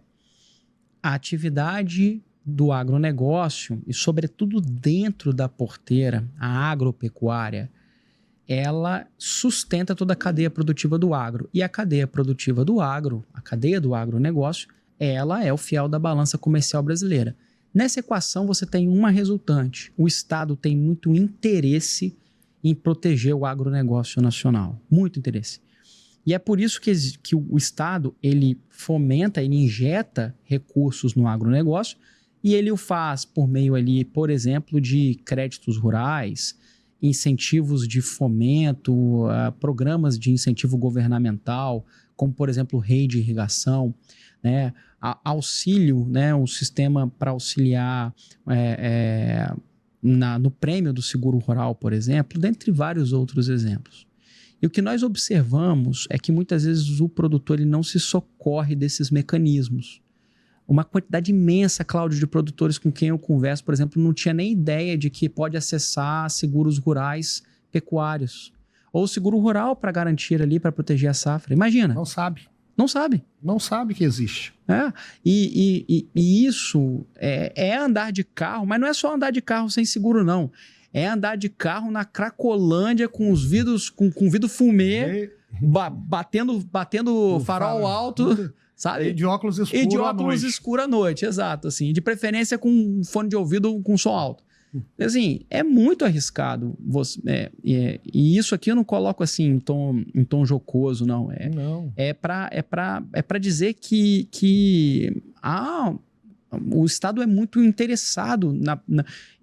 a atividade do agronegócio, e sobretudo dentro da porteira, a agropecuária, ela sustenta toda a cadeia produtiva do agro. E a cadeia produtiva do agro, a cadeia do agronegócio, ela é o fiel da balança comercial brasileira. Nessa equação você tem uma resultante. O Estado tem muito interesse em proteger o agronegócio nacional. Muito interesse. E é por isso que o Estado, ele fomenta, ele injeta recursos no agronegócio, e ele o faz por meio ali, por exemplo, de créditos rurais, incentivos de fomento, programas de incentivo governamental, como, por exemplo, rede de irrigação, né? Auxílio, né? O sistema para auxiliar no prêmio do seguro rural, por exemplo, dentre vários outros exemplos. E o que nós observamos é que muitas vezes o produtor ele não se socorre desses mecanismos. Uma quantidade imensa, Cláudio, de produtores com quem eu converso, por exemplo, não tinha nem ideia de que pode acessar seguros rurais pecuários. Ou seguro rural para garantir ali, para proteger a safra. Imagina. Não sabe. Não sabe. Não sabe que existe. E isso é andar de carro, mas não é só andar de carro sem seguro, não. É andar de carro na Cracolândia com os vidros, com vidro fumê, batendo farol alto, sabe? E de óculos escuros E de óculos escuros à noite, exato. Assim, de preferência com um fone de ouvido com som alto. Assim, é muito arriscado. E isso aqui eu não coloco assim em tom jocoso, não. É para dizer que o Estado é muito interessado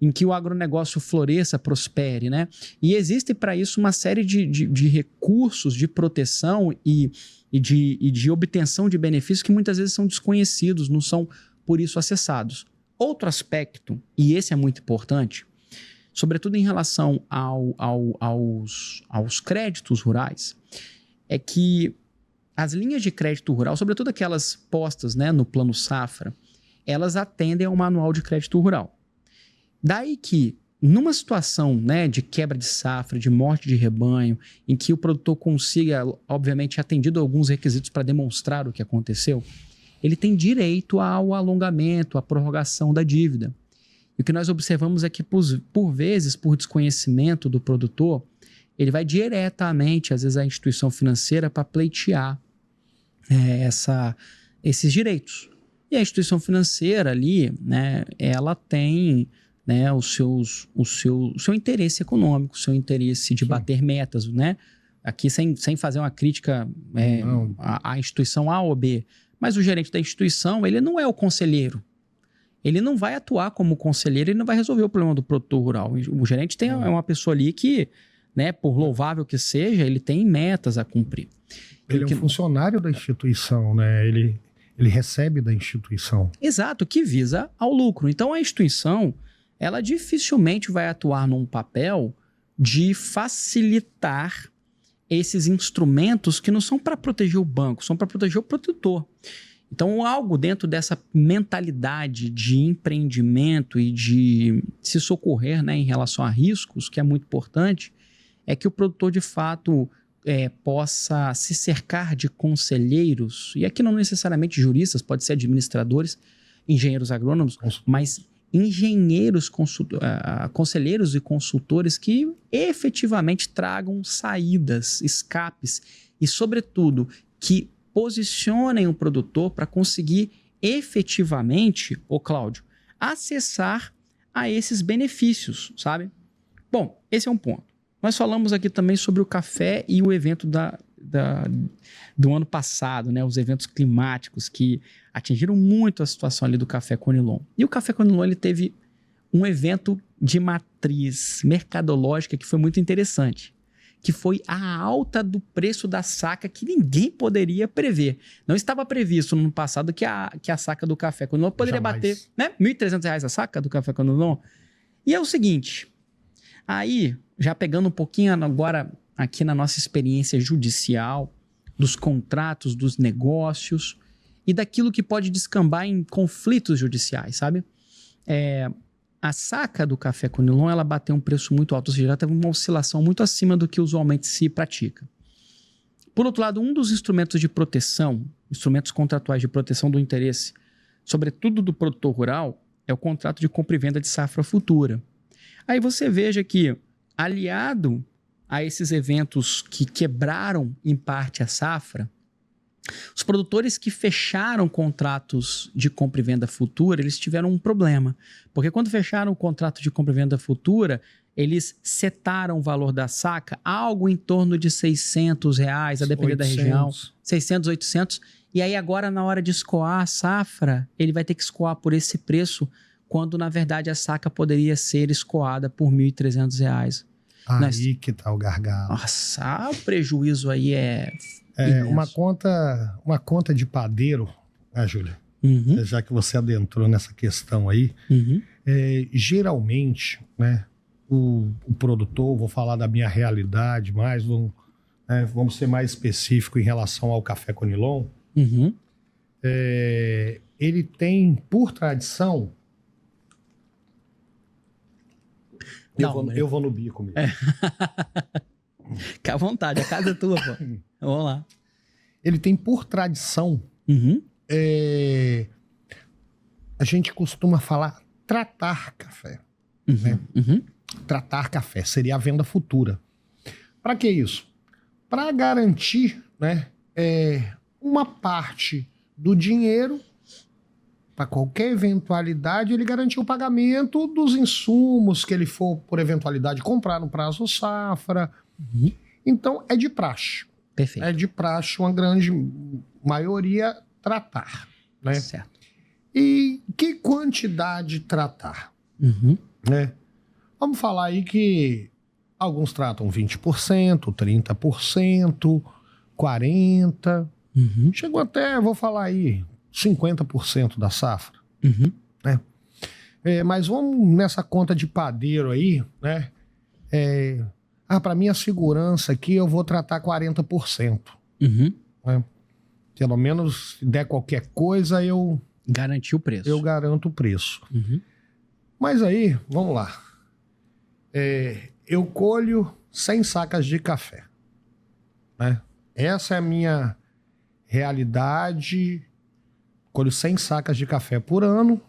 em que o agronegócio floresça, prospere, né? E existe para isso uma série de recursos de proteção e de obtenção de benefícios que muitas vezes são desconhecidos, não são por isso acessados. Outro aspecto, e esse é muito importante, sobretudo em relação aos créditos rurais, é que as linhas de crédito rural, sobretudo aquelas postas, né, no Plano Safra, elas atendem ao manual de crédito rural. Daí que, numa situação, né, de quebra de safra, de morte de rebanho, em que o produtor consiga, obviamente, atendido a alguns requisitos para demonstrar o que aconteceu, ele tem direito ao alongamento, à prorrogação da dívida. E o que nós observamos é que, por vezes, por desconhecimento do produtor, ele vai diretamente, às vezes, à instituição financeira para pleitear esses direitos. E a instituição financeira ali, né, ela tem, né, o seu interesse econômico, o seu interesse de bater metas, né? Aqui sem fazer uma crítica à instituição A ou B, mas o gerente da instituição, ele não é o conselheiro. Ele não vai atuar como conselheiro, ele não vai resolver o problema do produtor rural. O gerente é uma pessoa ali que, né, por louvável que seja, ele tem metas a cumprir. Ele é um funcionário da instituição, né? Ele recebe da instituição. Exato, que visa ao lucro. Então, a instituição, ela dificilmente vai atuar num papel de facilitar esses instrumentos que não são para proteger o banco, são para proteger o produtor. Então, algo dentro dessa mentalidade de empreendimento e de se socorrer, né, em relação a riscos, que é muito importante, é que o produtor, de fato, possa se cercar de conselheiros, e aqui não necessariamente juristas, pode ser administradores, engenheiros agrônomos, mas engenheiros, conselheiros e consultores que efetivamente tragam saídas, escapes e, sobretudo, que posicionem o produtor para conseguir efetivamente, Cláudio, acessar a esses benefícios, sabe? Bom, esse é um ponto. Nós falamos aqui também sobre o café e o evento do ano passado, né? Os eventos climáticos que atingiram muito a situação ali do Café Conilon. E o Café Conilon, ele teve um evento de matriz mercadológica que foi muito interessante, que foi a alta do preço da saca que ninguém poderia prever. Não estava previsto no ano passado que a saca do café Conilon poderia bater, né? R$ 1.300 a saca do café Conilon. E é o seguinte, aí, já pegando um pouquinho agora aqui na nossa experiência judicial, dos contratos, dos negócios e daquilo que pode descambar em conflitos judiciais, sabe? A saca do café Conilon, ela bateu um preço muito alto, ou seja, ela teve uma oscilação muito acima do que usualmente se pratica. Por outro lado, um dos instrumentos de proteção, instrumentos contratuais de proteção do interesse, sobretudo do produtor rural, é o contrato de compra e venda de safra futura. Aí você veja que, aliado a esses eventos que quebraram em parte a safra, os produtores que fecharam contratos de compra e venda futura, eles tiveram um problema. Porque quando fecharam o contrato de compra e venda futura, eles setaram o valor da saca algo em torno de R$600, a depender da região. 600, 800. E aí agora, na hora de escoar a safra, ele vai ter que escoar por esse preço, quando na verdade a saca poderia ser escoada por R$1.300. Aí que tá o gargalo. Nossa, o prejuízo aí é uma conta de padeiro, né, Júlia? Uhum. Já que você adentrou nessa questão aí, geralmente, né, o produtor, vou falar da minha realidade, mas vamos ser mais específico em relação ao café Conilon. Uhum. Ele tem, por tradição, eu vou no bico mesmo. Fica à vontade, a casa é tua, pô. Vamos lá. Ele tem por tradição, a gente costuma falar tratar café. Né? Tratar café seria a venda futura. Para que isso? Para garantir, né, uma parte do dinheiro para qualquer eventualidade, ele garantir o pagamento dos insumos que ele for, por eventualidade, comprar no prazo safra. Então, é de praxe. Perfeito. É de praxe, uma grande maioria, tratar. Né? Certo. E que quantidade tratar? Né? Vamos falar aí que alguns tratam 20%, 30%, 40%. Chegou até, vou falar aí, 50% da safra. Né? Mas vamos nessa conta de padeiro aí, né? Para minha segurança aqui, eu vou tratar 40%. Né? Pelo menos, se der qualquer coisa, eu... Garantir o preço. Eu garanto o preço. Mas aí, vamos lá. Eu colho 100 sacas de café. Né? Essa é a minha realidade. Colho 100 sacas de café por ano.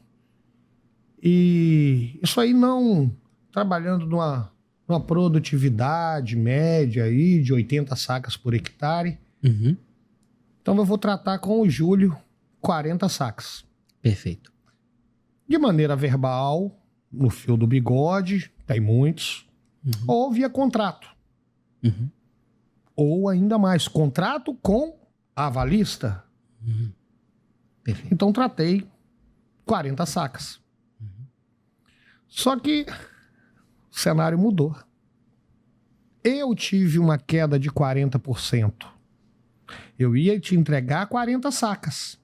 E isso aí não... Trabalhando numa produtividade média aí de 80 sacas por hectare. Então eu vou tratar com o Júlio 40 sacas. Perfeito. De maneira verbal, no fio do bigode, tem muitos, ou via contrato. Ou ainda mais, contrato com avalista. Perfeito. Então tratei 40 sacas. Só que o cenário mudou. Eu tive uma queda de 40%. Eu ia te entregar 40 sacas.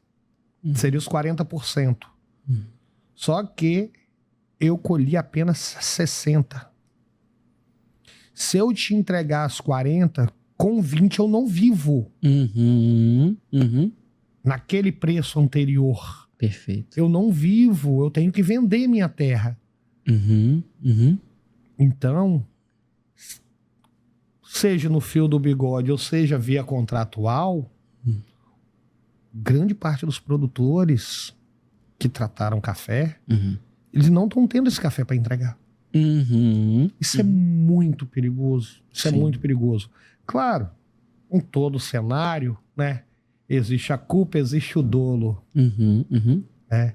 Seria os 40%. Só que eu colhi apenas 60. Se eu te entregar as 40, com 20 eu não vivo. Naquele preço anterior. Perfeito. Eu não vivo, eu tenho que vender minha terra. Então, seja no fio do bigode ou seja via contratual, grande parte dos produtores que trataram café, eles não estão tendo esse café para entregar. Isso é muito perigoso. Isso é muito perigoso. Claro, em todo cenário, né, existe a culpa, existe o dolo. Né?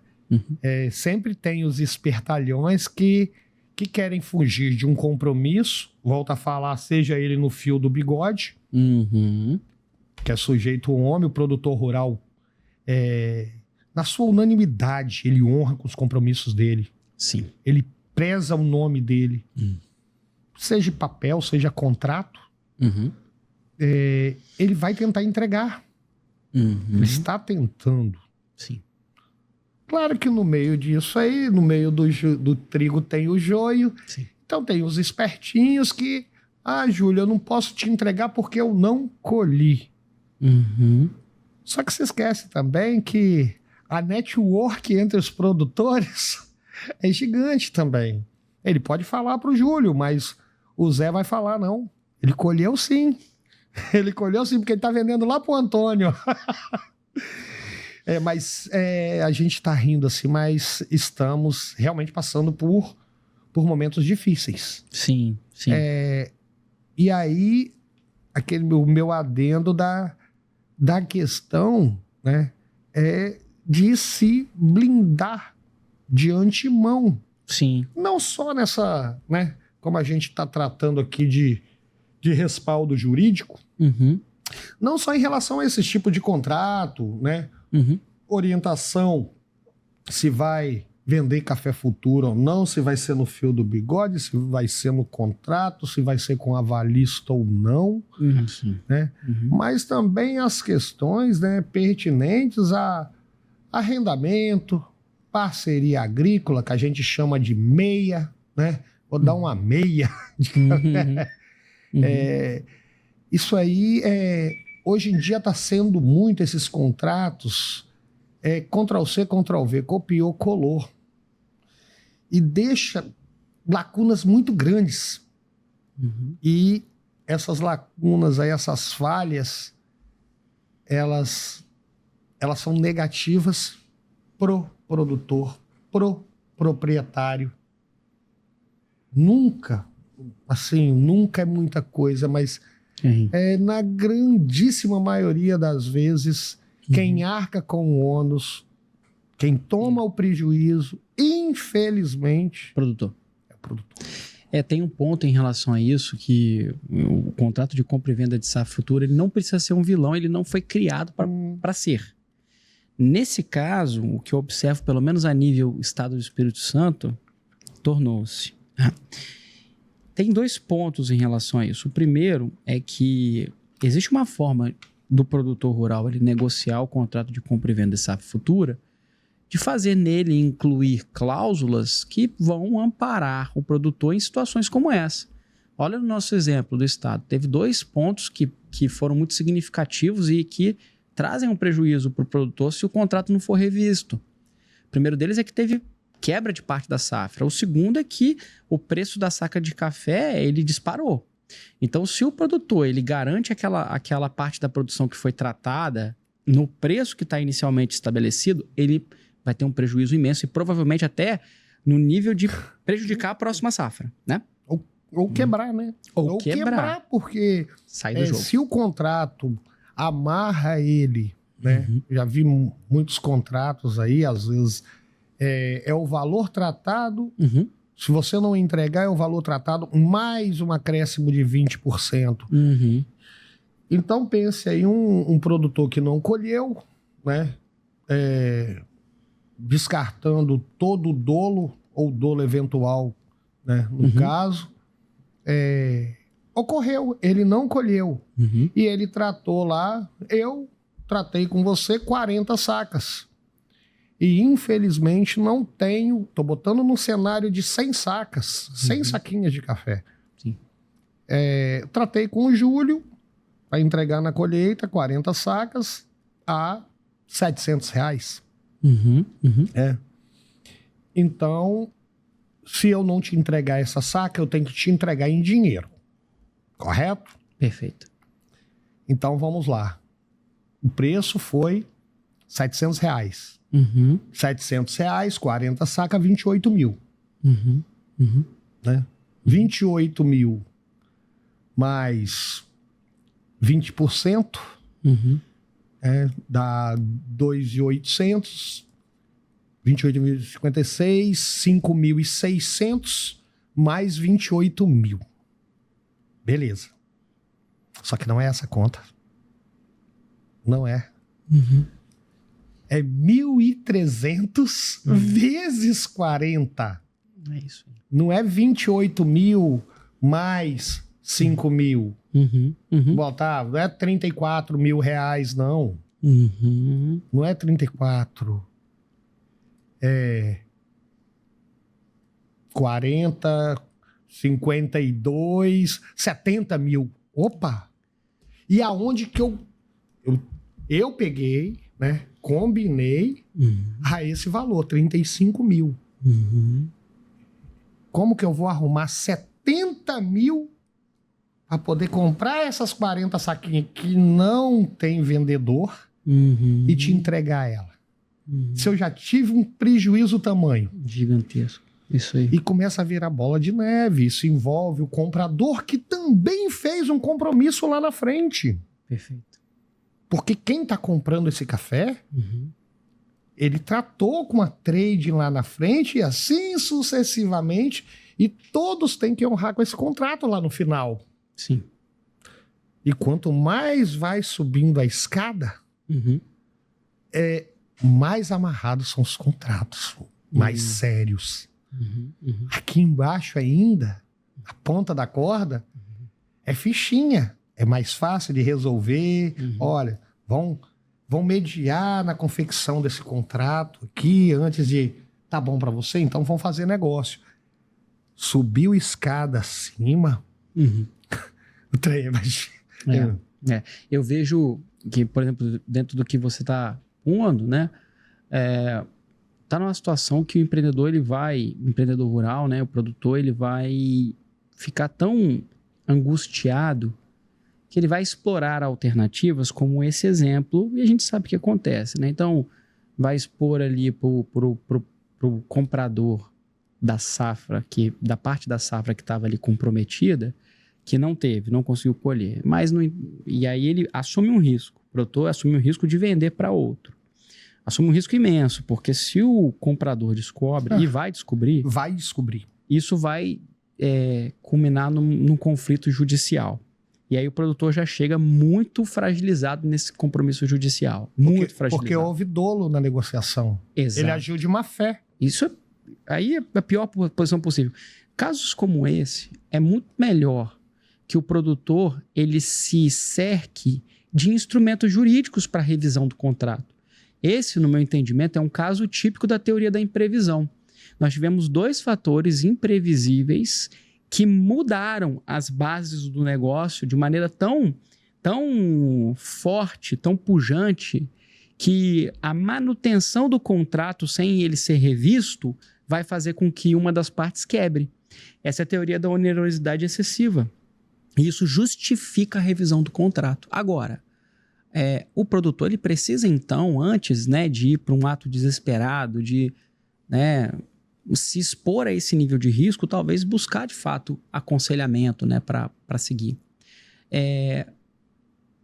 Sempre tem os espertalhões que querem fugir de um compromisso, volta a falar, seja ele no fio do bigode, que é sujeito ao homem, o produtor rural, na sua unanimidade, ele honra com os compromissos dele. Sim. Ele preza o nome dele. Seja papel, seja contrato, Uhum. Ele vai tentar entregar. Uhum. Ele está tentando. Sim. Claro que no meio disso aí, no meio do trigo tem o joio. Sim. Então tem os espertinhos que... Júlio, eu não posso te entregar porque eu não colhi. Uhum. Só que você esquece também que a network entre os produtores é gigante também. Ele pode falar para o Júlio, mas o Zé vai falar, não. Ele colheu sim. Ele colheu sim, porque ele está vendendo lá para o Antônio. Mas a gente está rindo assim, mas estamos realmente passando por momentos difíceis. Sim, sim. E aí, o meu adendo da questão, né, é de se blindar de antemão. Sim. Não só nessa, né, como a gente está tratando aqui de respaldo jurídico, Uhum. não só em relação a esse tipo de contrato, né, Uhum. orientação, se vai vender café futuro ou não, se vai ser no fio do bigode, se vai ser no contrato, se vai ser com avalista ou não, Sim. né? Uhum. Mas também as questões, né, pertinentes a arrendamento, parceria agrícola, que a gente chama de meia, né? Vou dar uma meia de café. Uhum. Isso aí, hoje em dia está sendo muito esses contratos, Ctrl-C, Ctrl-V, copiou, colou. E deixa lacunas muito grandes. Uhum. E essas lacunas aí, essas falhas, elas são negativas pro produtor, pro proprietário. Nunca é muita coisa, mas na grandíssima maioria das vezes, quem arca com o ônus, quem toma o prejuízo, infelizmente, Produtor. é o produtor. Tem um ponto em relação a isso, que o contrato de compra e venda de safra futura, ele não precisa ser um vilão, ele não foi criado para ser. Nesse caso, o que eu observo, pelo menos a nível Estado do Espírito Santo, tornou-se. Tem dois pontos em relação a isso. O primeiro é que existe uma forma do produtor rural ele negociar o contrato de compra e venda de safra futura, de fazer nele incluir cláusulas que vão amparar o produtor em situações como essa. Olha no nosso exemplo do Estado. Teve dois pontos que foram muito significativos e que trazem um prejuízo para o produtor se o contrato não for revisto. O primeiro deles é que teve quebra de parte da safra. O segundo é que o preço da saca de café ele disparou. Então, se o produtor ele garante aquela parte da produção que foi tratada no preço que está inicialmente estabelecido, ele vai ter um prejuízo imenso e provavelmente até no nível de prejudicar a próxima safra, né? Ou quebrar, né? Ou quebrar, porque sai do jogo. Se o contrato amarra ele, né? Já vi muitos contratos aí, às vezes é o valor tratado. Se você não entregar, é o valor tratado mais um acréscimo de 20%. Então pense aí um produtor que não colheu, né? Descartando todo o dolo ou dolo eventual, né? No caso, ocorreu, ele não colheu e ele tratou lá, eu tratei com você 40 sacas e infelizmente não tenho, tô botando num cenário de 100 sacas, 100 saquinhas de café. Sim. Tratei com o Júlio para entregar na colheita 40 sacas a R$700. Então, se eu não te entregar essa saca, eu tenho que te entregar em dinheiro. Correto? Perfeito. Então, vamos lá. O preço foi R$700. R$700, 40 saca, 28 mil. Né? 28 mil mais 20%. Dá 2.800, 28.056, 5.600 mais 28 mil. Beleza. Só que não é essa conta. Não é. É 1.300 vezes 40. É isso. Não é 28 mil mais 5 mil. Botar, não é 34 mil reais, não. Não é 34. É 40, 52, 70 mil. Opa! E aonde que eu peguei, né? Combinei a esse valor, 35 mil. Como que eu vou arrumar 70 mil para poder comprar essas 40 saquinhas que não tem vendedor e te entregar ela? Se eu já tive um prejuízo tamanho. Gigantesco. Isso aí. E começa a virar bola de neve. Isso envolve o comprador que também fez um compromisso lá na frente. Perfeito. Porque quem está comprando esse café, ele tratou com uma trade lá na frente e assim sucessivamente. E todos têm que honrar com esse contrato lá no final. Sim. E quanto mais vai subindo a escada, mais amarrados são os contratos, mais sérios. Aqui embaixo ainda, a ponta da corda, é fichinha. É mais fácil de resolver. Olha, vão mediar na confecção desse contrato aqui antes de... Tá bom para você? Então vamos fazer negócio. Subiu escada acima, o trem é mais... Eu vejo que, por exemplo, dentro do que você está pondo, né? Tá numa situação que o empreendedor, o empreendedor rural, né? O produtor, ele vai ficar tão angustiado que ele vai explorar alternativas como esse exemplo, e a gente sabe o que acontece, né? Então, vai expor ali pro comprador da safra, da parte da safra que estava ali comprometida, que não conseguiu colher. E aí ele assume um risco, o produtor assume um risco de vender para outro. Assume um risco imenso, porque se o comprador descobre, e vai descobrir... Isso vai culminar num conflito judicial. E aí o produtor já chega muito fragilizado nesse compromisso judicial. Muito fragilizado. Porque houve dolo na negociação. Exato. Ele agiu de má fé. Isso aí é a pior posição possível. Casos como esse, é muito melhor que o produtor ele se cerque de instrumentos jurídicos para revisão do contrato. Esse, no meu entendimento, é um caso típico da teoria da imprevisão. Nós tivemos 2 fatores imprevisíveis que mudaram as bases do negócio de maneira tão forte, tão pujante, que a manutenção do contrato sem ele ser revisto vai fazer com que uma das partes quebre. Essa é a teoria da onerosidade excessiva. E isso justifica a revisão do contrato. Agora, o produtor ele precisa, então, antes, né, de ir para um ato desesperado, de se expor a esse nível de risco, talvez buscar, de fato, aconselhamento, né, para seguir.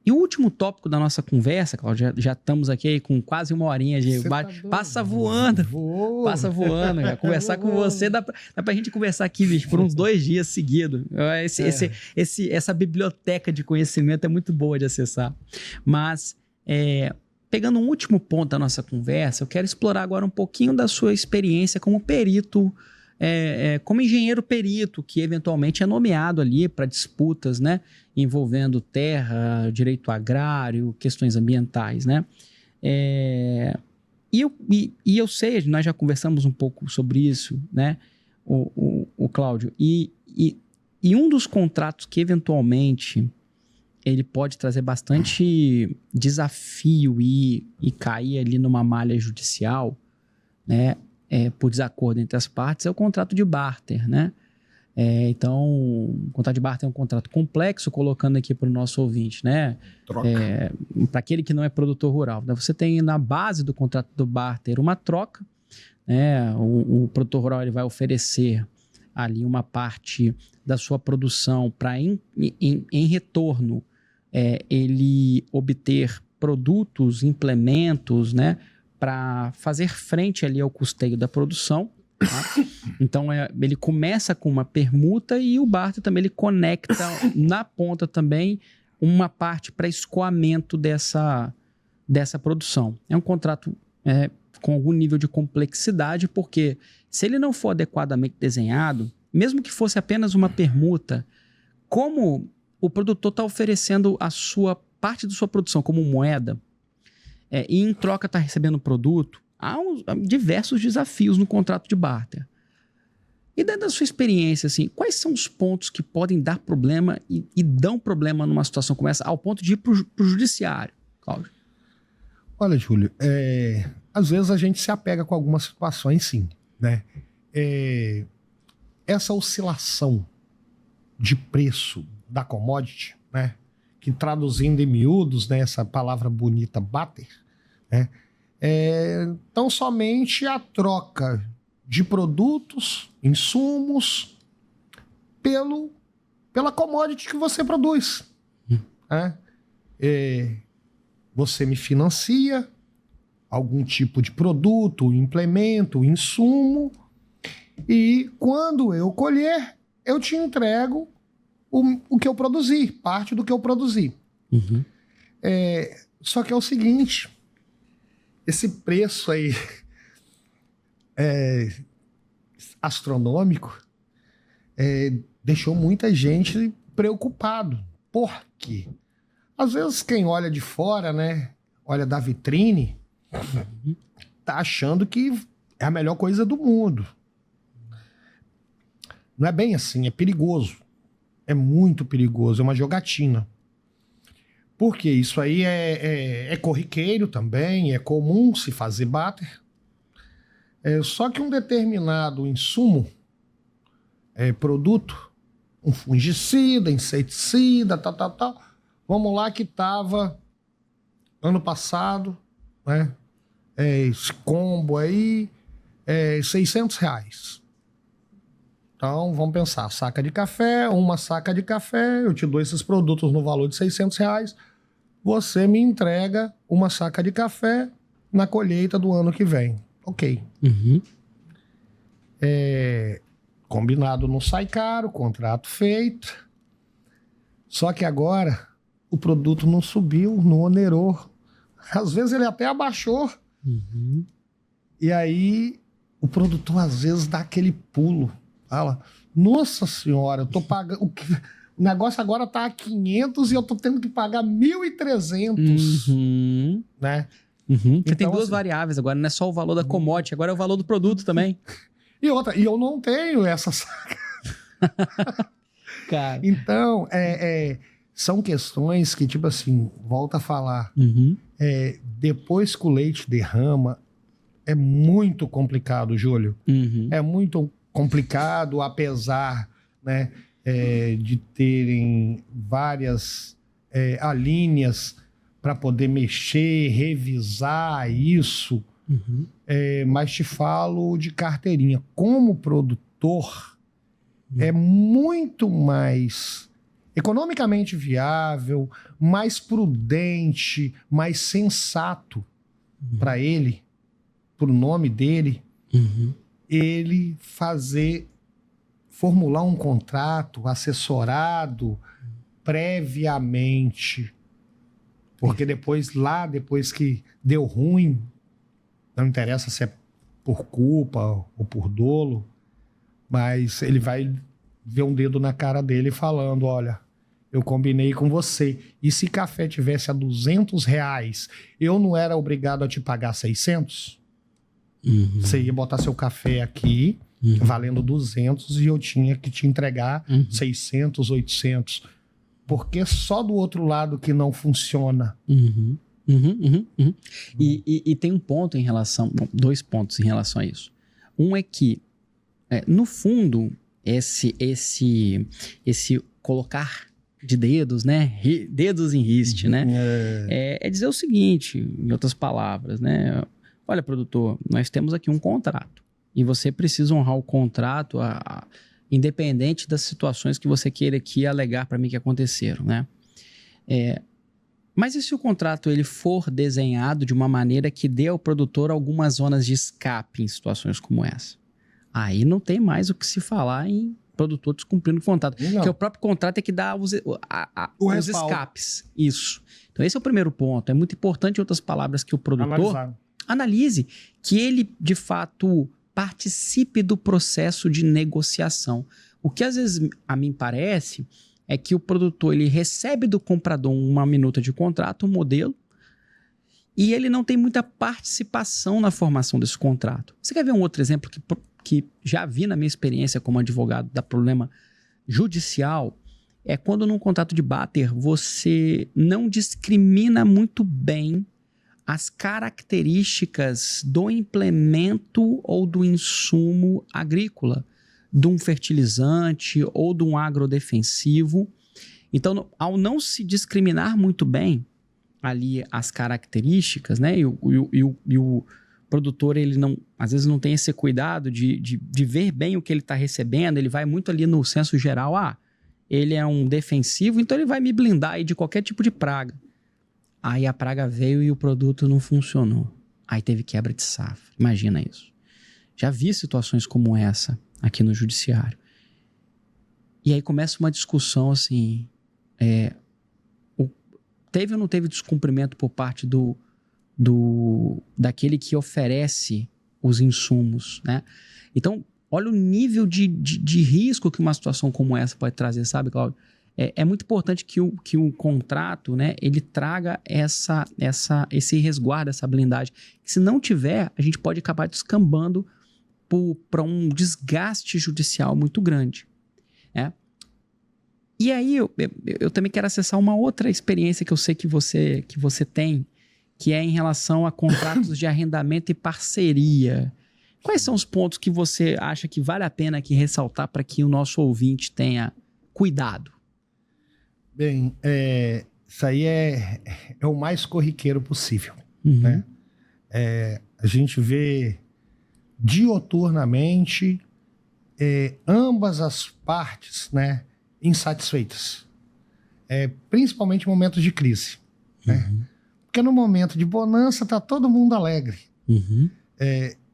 E o último tópico da nossa conversa, Cláudio, já estamos aqui com quase uma horinha de... Passa voando. Passa voando. Conversar com você, dá pra gente conversar aqui, bicho, por uns 2 dias seguidos. Essa biblioteca de conhecimento é muito boa de acessar. Mas, pegando um último ponto da nossa conversa, eu quero explorar agora um pouquinho da sua experiência como perito, como engenheiro perito, que eventualmente é nomeado ali para disputas, né, envolvendo terra, direito agrário, questões ambientais, né? E eu sei, nós já conversamos um pouco sobre isso, né, o Cláudio, e um dos contratos que eventualmente ele pode trazer bastante desafio e cair ali numa malha judicial, né, por desacordo entre as partes, é o contrato de barter, né? Então, o contrato de barter é um contrato complexo, colocando aqui para o nosso ouvinte, né? Para aquele que não é produtor rural. Você tem na base do contrato do barter uma troca, né? O produtor rural ele vai oferecer ali uma parte da sua produção para, em retorno, ele obter produtos, implementos, né? Para fazer frente ali ao custeio da produção. Tá? Então, ele começa com uma permuta e o barter também ele conecta na ponta também uma parte para escoamento dessa produção. É um contrato com algum nível de complexidade, porque se ele não for adequadamente desenhado, mesmo que fosse apenas uma permuta, como o produtor está oferecendo a sua parte da sua produção como moeda e em troca está recebendo o produto, há diversos desafios no contrato de barter. E dentro da sua experiência, assim, quais são os pontos que podem dar problema e dão problema numa situação como essa, ao ponto de ir para o judiciário, Cláudio? Olha, Júlio, às vezes a gente se apega com algumas situações, sim, né? Essa oscilação de preço da commodity, né? Que traduzindo em miúdos, né, essa palavra bonita, barter, né? Então somente a troca de produtos, insumos, pela commodity que você produz. Né? Você me financia algum tipo de produto, implemento, insumo, e quando eu colher, eu te entrego o que eu produzi, parte do que eu produzi. Uhum. Só que é o seguinte, esse preço aí astronômico deixou muita gente preocupado. Por quê? Às vezes quem olha de fora, né, olha da vitrine, tá achando que é a melhor coisa do mundo. Não é bem assim, é perigoso. É muito perigoso, é uma jogatina. Porque isso aí é corriqueiro também, é comum se fazer barter. Só que um determinado insumo, produto, um fungicida, inseticida, tal. Vamos lá que estava ano passado, né? Esse combo aí, R$600. Então, vamos pensar, saca de café, uma saca de café, eu te dou esses produtos no valor de R$600, você me entrega uma saca de café na colheita do ano que vem. Ok. Uhum. Combinado não sai caro, contrato feito. Só que agora o produto não subiu, não onerou. Às vezes ele até abaixou. Uhum. E aí o produtor às vezes dá aquele pulo. Fala, nossa senhora, eu tô pagando... O negócio agora tá a 500 e eu tô tendo que pagar 1.300. Uhum. Né? Uhum. Você tem Então, duas assim, variáveis agora, não é só o valor da commodity, agora é o valor do produto também. E outra, e eu não tenho essa saca. Cara. Então, são questões que, tipo assim, volta a falar. Uhum. Depois que o leite derrama, é muito complicado, Júlio. Uhum. É muito complicado, apesar, né, de terem várias alíneas para poder mexer, revisar isso. Uhum. Mas te falo de carteirinha. Como produtor, é muito mais economicamente viável, mais prudente, mais sensato para ele, para o nome dele, ele formular um contrato assessorado previamente. Porque depois que deu ruim, não interessa se é por culpa ou por dolo, mas ele vai ver um dedo na cara dele falando, olha, eu combinei com você. E se café tivesse a R$200, eu não era obrigado a te pagar 600? Uhum. Você ia botar seu café aqui, valendo 200, e eu tinha que te entregar 600, 800. Porque só do outro lado que não funciona. E tem um ponto em relação... Bom, 2 pontos em relação a isso. Um é que, no fundo, esse colocar de dedos, né? Dedos em riste, né? É dizer o seguinte, em outras palavras, né? Olha, produtor, nós temos aqui um contrato. E você precisa honrar o contrato, independente das situações que você queira aqui alegar para mim que aconteceram, né? Mas e se o contrato ele for desenhado de uma maneira que dê ao produtor algumas zonas de escape em situações como essa? Aí não tem mais o que se falar em produtor descumprindo o contrato. Não. Porque o próprio contrato é que dá os escapes. Isso. Então esse é o primeiro ponto. É muito importante, em outras palavras, que o produtor analise que ele, de fato, participe do processo de negociação. O que às vezes a mim parece é que o produtor ele recebe do comprador uma minuta de contrato, um modelo, e ele não tem muita participação na formação desse contrato. Você quer ver um outro exemplo que já vi na minha experiência como advogado da problema judicial? É quando num contrato de barter você não discrimina muito bem as características do implemento ou do insumo agrícola, de um fertilizante ou de um agrodefensivo. Então, ao não se discriminar muito bem ali as características, né? E o produtor, ele não, às vezes não tem esse cuidado de ver bem o que ele está recebendo, ele vai muito ali no senso geral, ele é um defensivo, então ele vai me blindar aí de qualquer tipo de praga. Aí a praga veio e o produto não funcionou. Aí teve quebra de safra. Imagina isso. Já vi situações como essa aqui no judiciário. E aí começa uma discussão assim, teve ou não teve descumprimento por parte daquele que oferece os insumos, né? Então, olha o nível de risco que uma situação como essa pode trazer, sabe, Cláudio? É muito importante que o contrato, né, ele traga esse resguardo, essa blindagem. Se não tiver, a gente pode acabar descambando para um desgaste judicial muito grande, né? E aí eu também quero acessar uma outra experiência que eu sei que você tem, que é em relação a contratos de arrendamento e parceria. Quais são os pontos que você acha que vale a pena aqui ressaltar para que o nosso ouvinte tenha cuidado? Bem, isso aí é o mais corriqueiro possível, Uhum. né? A gente vê dioturnamente ambas as partes, né, insatisfeitas, principalmente em momentos de crise, né? Uhum. Porque no momento de bonança tá todo mundo alegre. Uhum.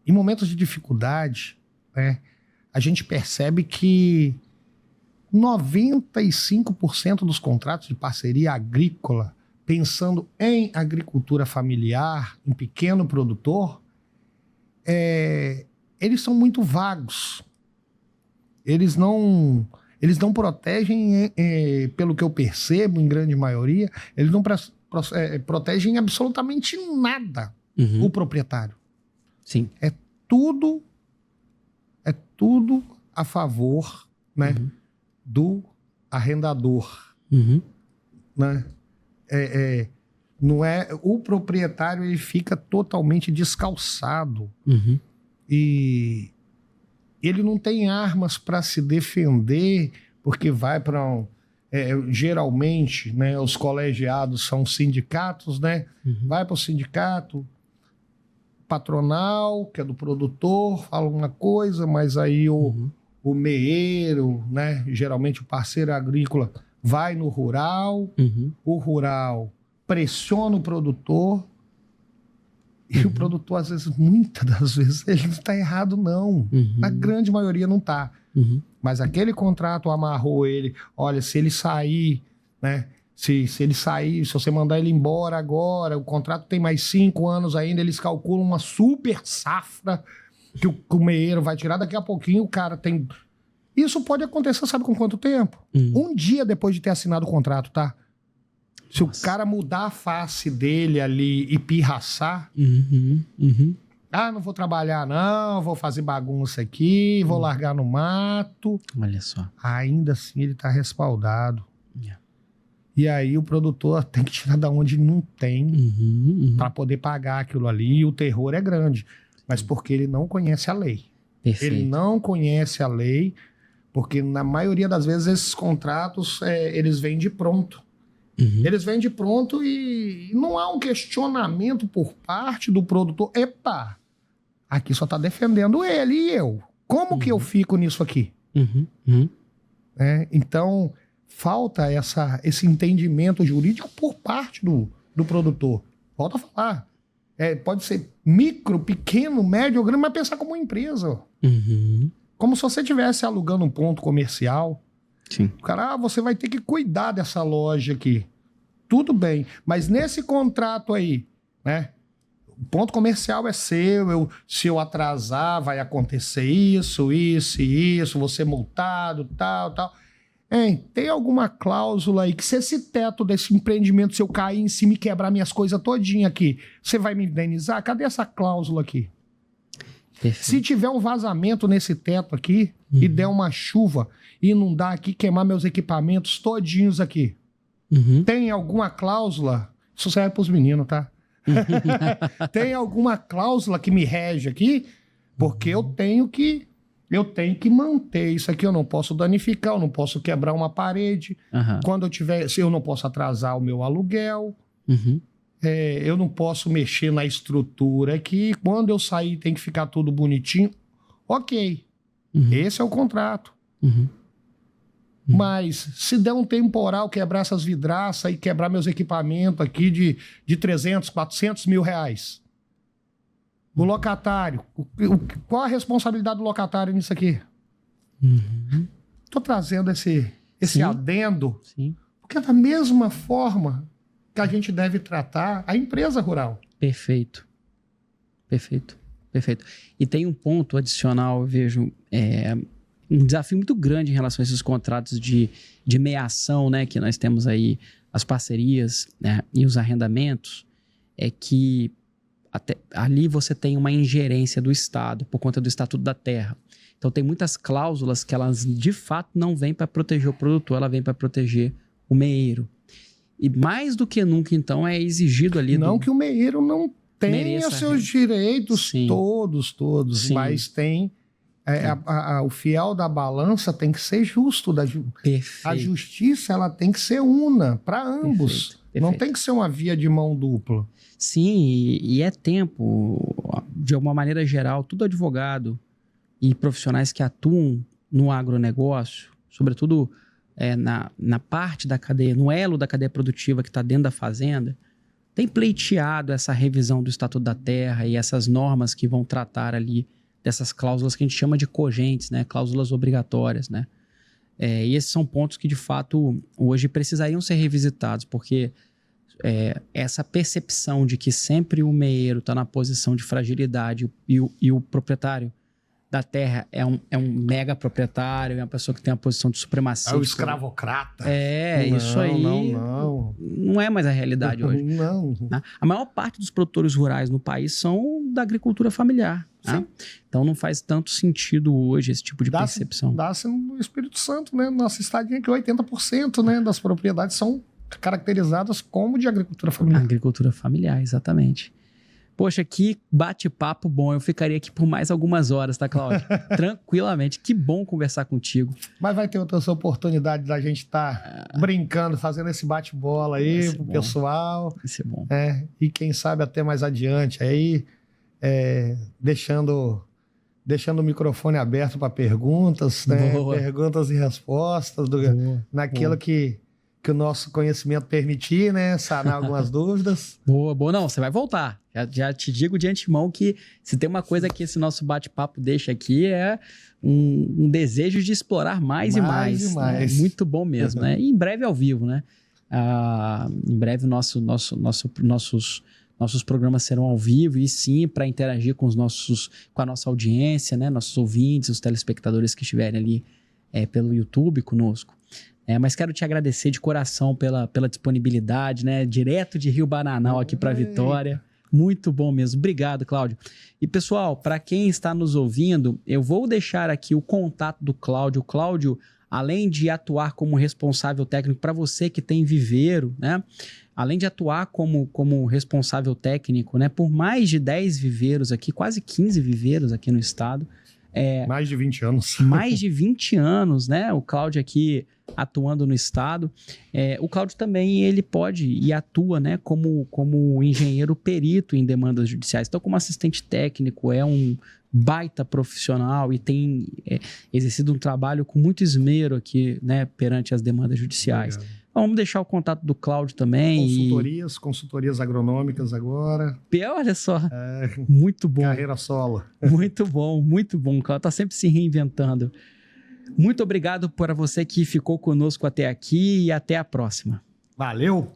Em momentos de dificuldade, né, a gente percebe que 95% dos contratos de parceria agrícola, pensando em agricultura familiar, em pequeno produtor, eles são muito vagos. Eles não protegem, pelo que eu percebo, em grande maioria, eles não protegem absolutamente nada o proprietário. Sim. É tudo a favor, né, do arrendador. Né? Não é, o proprietário ele fica totalmente descalçado e ele não tem armas para se defender, porque vai para geralmente, né, os colegiados são sindicatos, né? Vai para o sindicato patronal, que é do produtor, fala uma coisa, mas aí o meeiro, né, geralmente o parceiro agrícola, vai no rural, o rural pressiona o produtor e o produtor, às vezes, muitas das vezes, ele não está errado, não. Na grande maioria não está. Mas aquele contrato amarrou ele, olha, se ele sair, né, se ele sair, se você mandar ele embora agora, o contrato tem mais 5 anos ainda, eles calculam uma super safra que o meeiro vai tirar, daqui a pouquinho o cara tem... Isso pode acontecer, sabe com quanto tempo? Um dia depois de ter assinado o contrato, tá? Se o cara mudar a face dele ali e pirraçar, não vou trabalhar não, vou fazer bagunça aqui, vou largar no mato. Olha só. Ainda assim ele tá respaldado. E aí o produtor tem que tirar da onde não tem para poder pagar aquilo ali. E o terror é grande, mas porque ele não conhece a lei. Perfeito. Ele não conhece a lei, porque na maioria das vezes esses contratos, eles vêm de pronto. Eles vêm de pronto e não há um questionamento por parte do produtor. Epa, aqui só está defendendo ele e eu. Como que eu fico nisso aqui? Então, falta esse entendimento jurídico por parte do produtor. Volto a falar. Pode ser micro, pequeno, médio, grande, mas pensar como uma empresa. Como se você estivesse alugando um ponto comercial. Sim. O cara, você vai ter que cuidar dessa loja aqui. Tudo bem, mas nesse contrato aí, né? O ponto comercial é seu, se eu atrasar vai acontecer isso, vou ser multado, tal. Hein, tem alguma cláusula aí que se esse teto desse empreendimento, se eu cair em cima e quebrar minhas coisas todinha aqui, você vai me indenizar? Cadê essa cláusula aqui? Perfeito. Se tiver um vazamento nesse teto aqui e der uma chuva, inundar aqui, queimar meus equipamentos todinhos aqui, tem alguma cláusula? Isso serve para os meninos, tá? Tem alguma cláusula que me rege aqui? Porque eu tenho que manter isso aqui. Eu não posso danificar, eu não posso quebrar uma parede. Quando eu tiver, eu não posso atrasar o meu aluguel. Eu não posso mexer na estrutura aqui. Quando eu sair tem que ficar tudo bonitinho. Ok, esse é o contrato. Mas se der um temporal, quebrar essas vidraças e quebrar meus equipamentos aqui de 300, 400 mil reais, o locatário, qual a responsabilidade do locatário nisso aqui? Estou trazendo esse adendo, porque é da mesma forma que a gente deve tratar a empresa rural. Perfeito. E tem um ponto adicional, eu vejo, um desafio muito grande em relação a esses contratos de meiação, né, que nós temos aí, as parcerias, né, e os arrendamentos, é que até ali você tem uma ingerência do Estado por conta do Estatuto da Terra. Então tem muitas cláusulas que elas de fato não vêm para proteger o produtor, ela vem para proteger o meeiro. E mais do que nunca, então, é exigido ali... Não que o meeiro não tenha seus direitos, todos, sim, mas tem... o fiel da balança tem que ser justo. A justiça ela tem que ser una para ambos. Perfeito. Não tem que ser uma via de mão dupla. Sim, e é tempo, de alguma maneira geral, todo advogado e profissionais que atuam no agronegócio, sobretudo na parte da cadeia, no elo da cadeia produtiva que está dentro da fazenda, tem pleiteado essa revisão do Estatuto da Terra e essas normas que vão tratar ali dessas cláusulas que a gente chama de cogentes, né? Cláusulas obrigatórias, né? E esses são pontos que, de fato, hoje precisariam ser revisitados, porque essa percepção de que sempre o meeiro está na posição de fragilidade e o proprietário da terra é um mega proprietário, é uma pessoa que tem a posição de supremacia. É o escravocrata. Isso aí não é mais a realidade hoje. Não. Né? A maior parte dos produtores rurais no país são da agricultura familiar. Né? Então não faz tanto sentido hoje esse tipo de percepção. Dá-se no Espírito Santo, né? Nossa estadinha que 80%, né, das propriedades são caracterizadas como de agricultura familiar. Agricultura familiar, exatamente. Poxa, que bate-papo bom. Eu ficaria aqui por mais algumas horas, tá, Cláudio? Tranquilamente. Que bom conversar contigo. Mas vai ter outra oportunidade da gente estar brincando, fazendo esse bate-bola aí pro pessoal. Vai ser bom. E quem sabe até mais adiante aí, deixando o microfone aberto para perguntas, né? Perguntas e respostas, naquilo que o nosso conhecimento permitir, né? Sanar algumas dúvidas. Boa. Não, você vai voltar. Já te digo de antemão que se tem uma coisa que esse nosso bate-papo deixa aqui é um desejo de explorar mais e mais. Né? Muito bom mesmo, né? E em breve ao vivo, né? Em breve nossos programas serão ao vivo e sim para interagir com a nossa audiência, né? Nossos ouvintes, os telespectadores que estiverem ali pelo YouTube conosco. Mas quero te agradecer de coração pela disponibilidade, né? Direto de Rio Bananal aqui para Vitória. Muito bom mesmo. Obrigado, Cláudio. E, pessoal, para quem está nos ouvindo, eu vou deixar aqui o contato do Cláudio. O Cláudio, além de atuar como responsável técnico para você que tem viveiro, né? Além de atuar como responsável técnico, né? Por mais de 10 viveiros aqui, quase 15 viveiros aqui no estado. Mais de 20 anos. Mais de 20 anos, né? O Cláudio aqui atuando no estado. O Cláudio também, ele pode e atua, né, como engenheiro perito em demandas judiciais. Então, como assistente técnico, é um baita profissional e tem exercido um trabalho com muito esmero aqui, né, perante as demandas judiciais. Então, vamos deixar o contato do Cláudio também. Consultorias agronômicas agora. Olha só, muito bom. Carreira solo. Muito bom. O Cláudio está sempre se reinventando. Muito obrigado para você que ficou conosco até aqui e até a próxima. Valeu!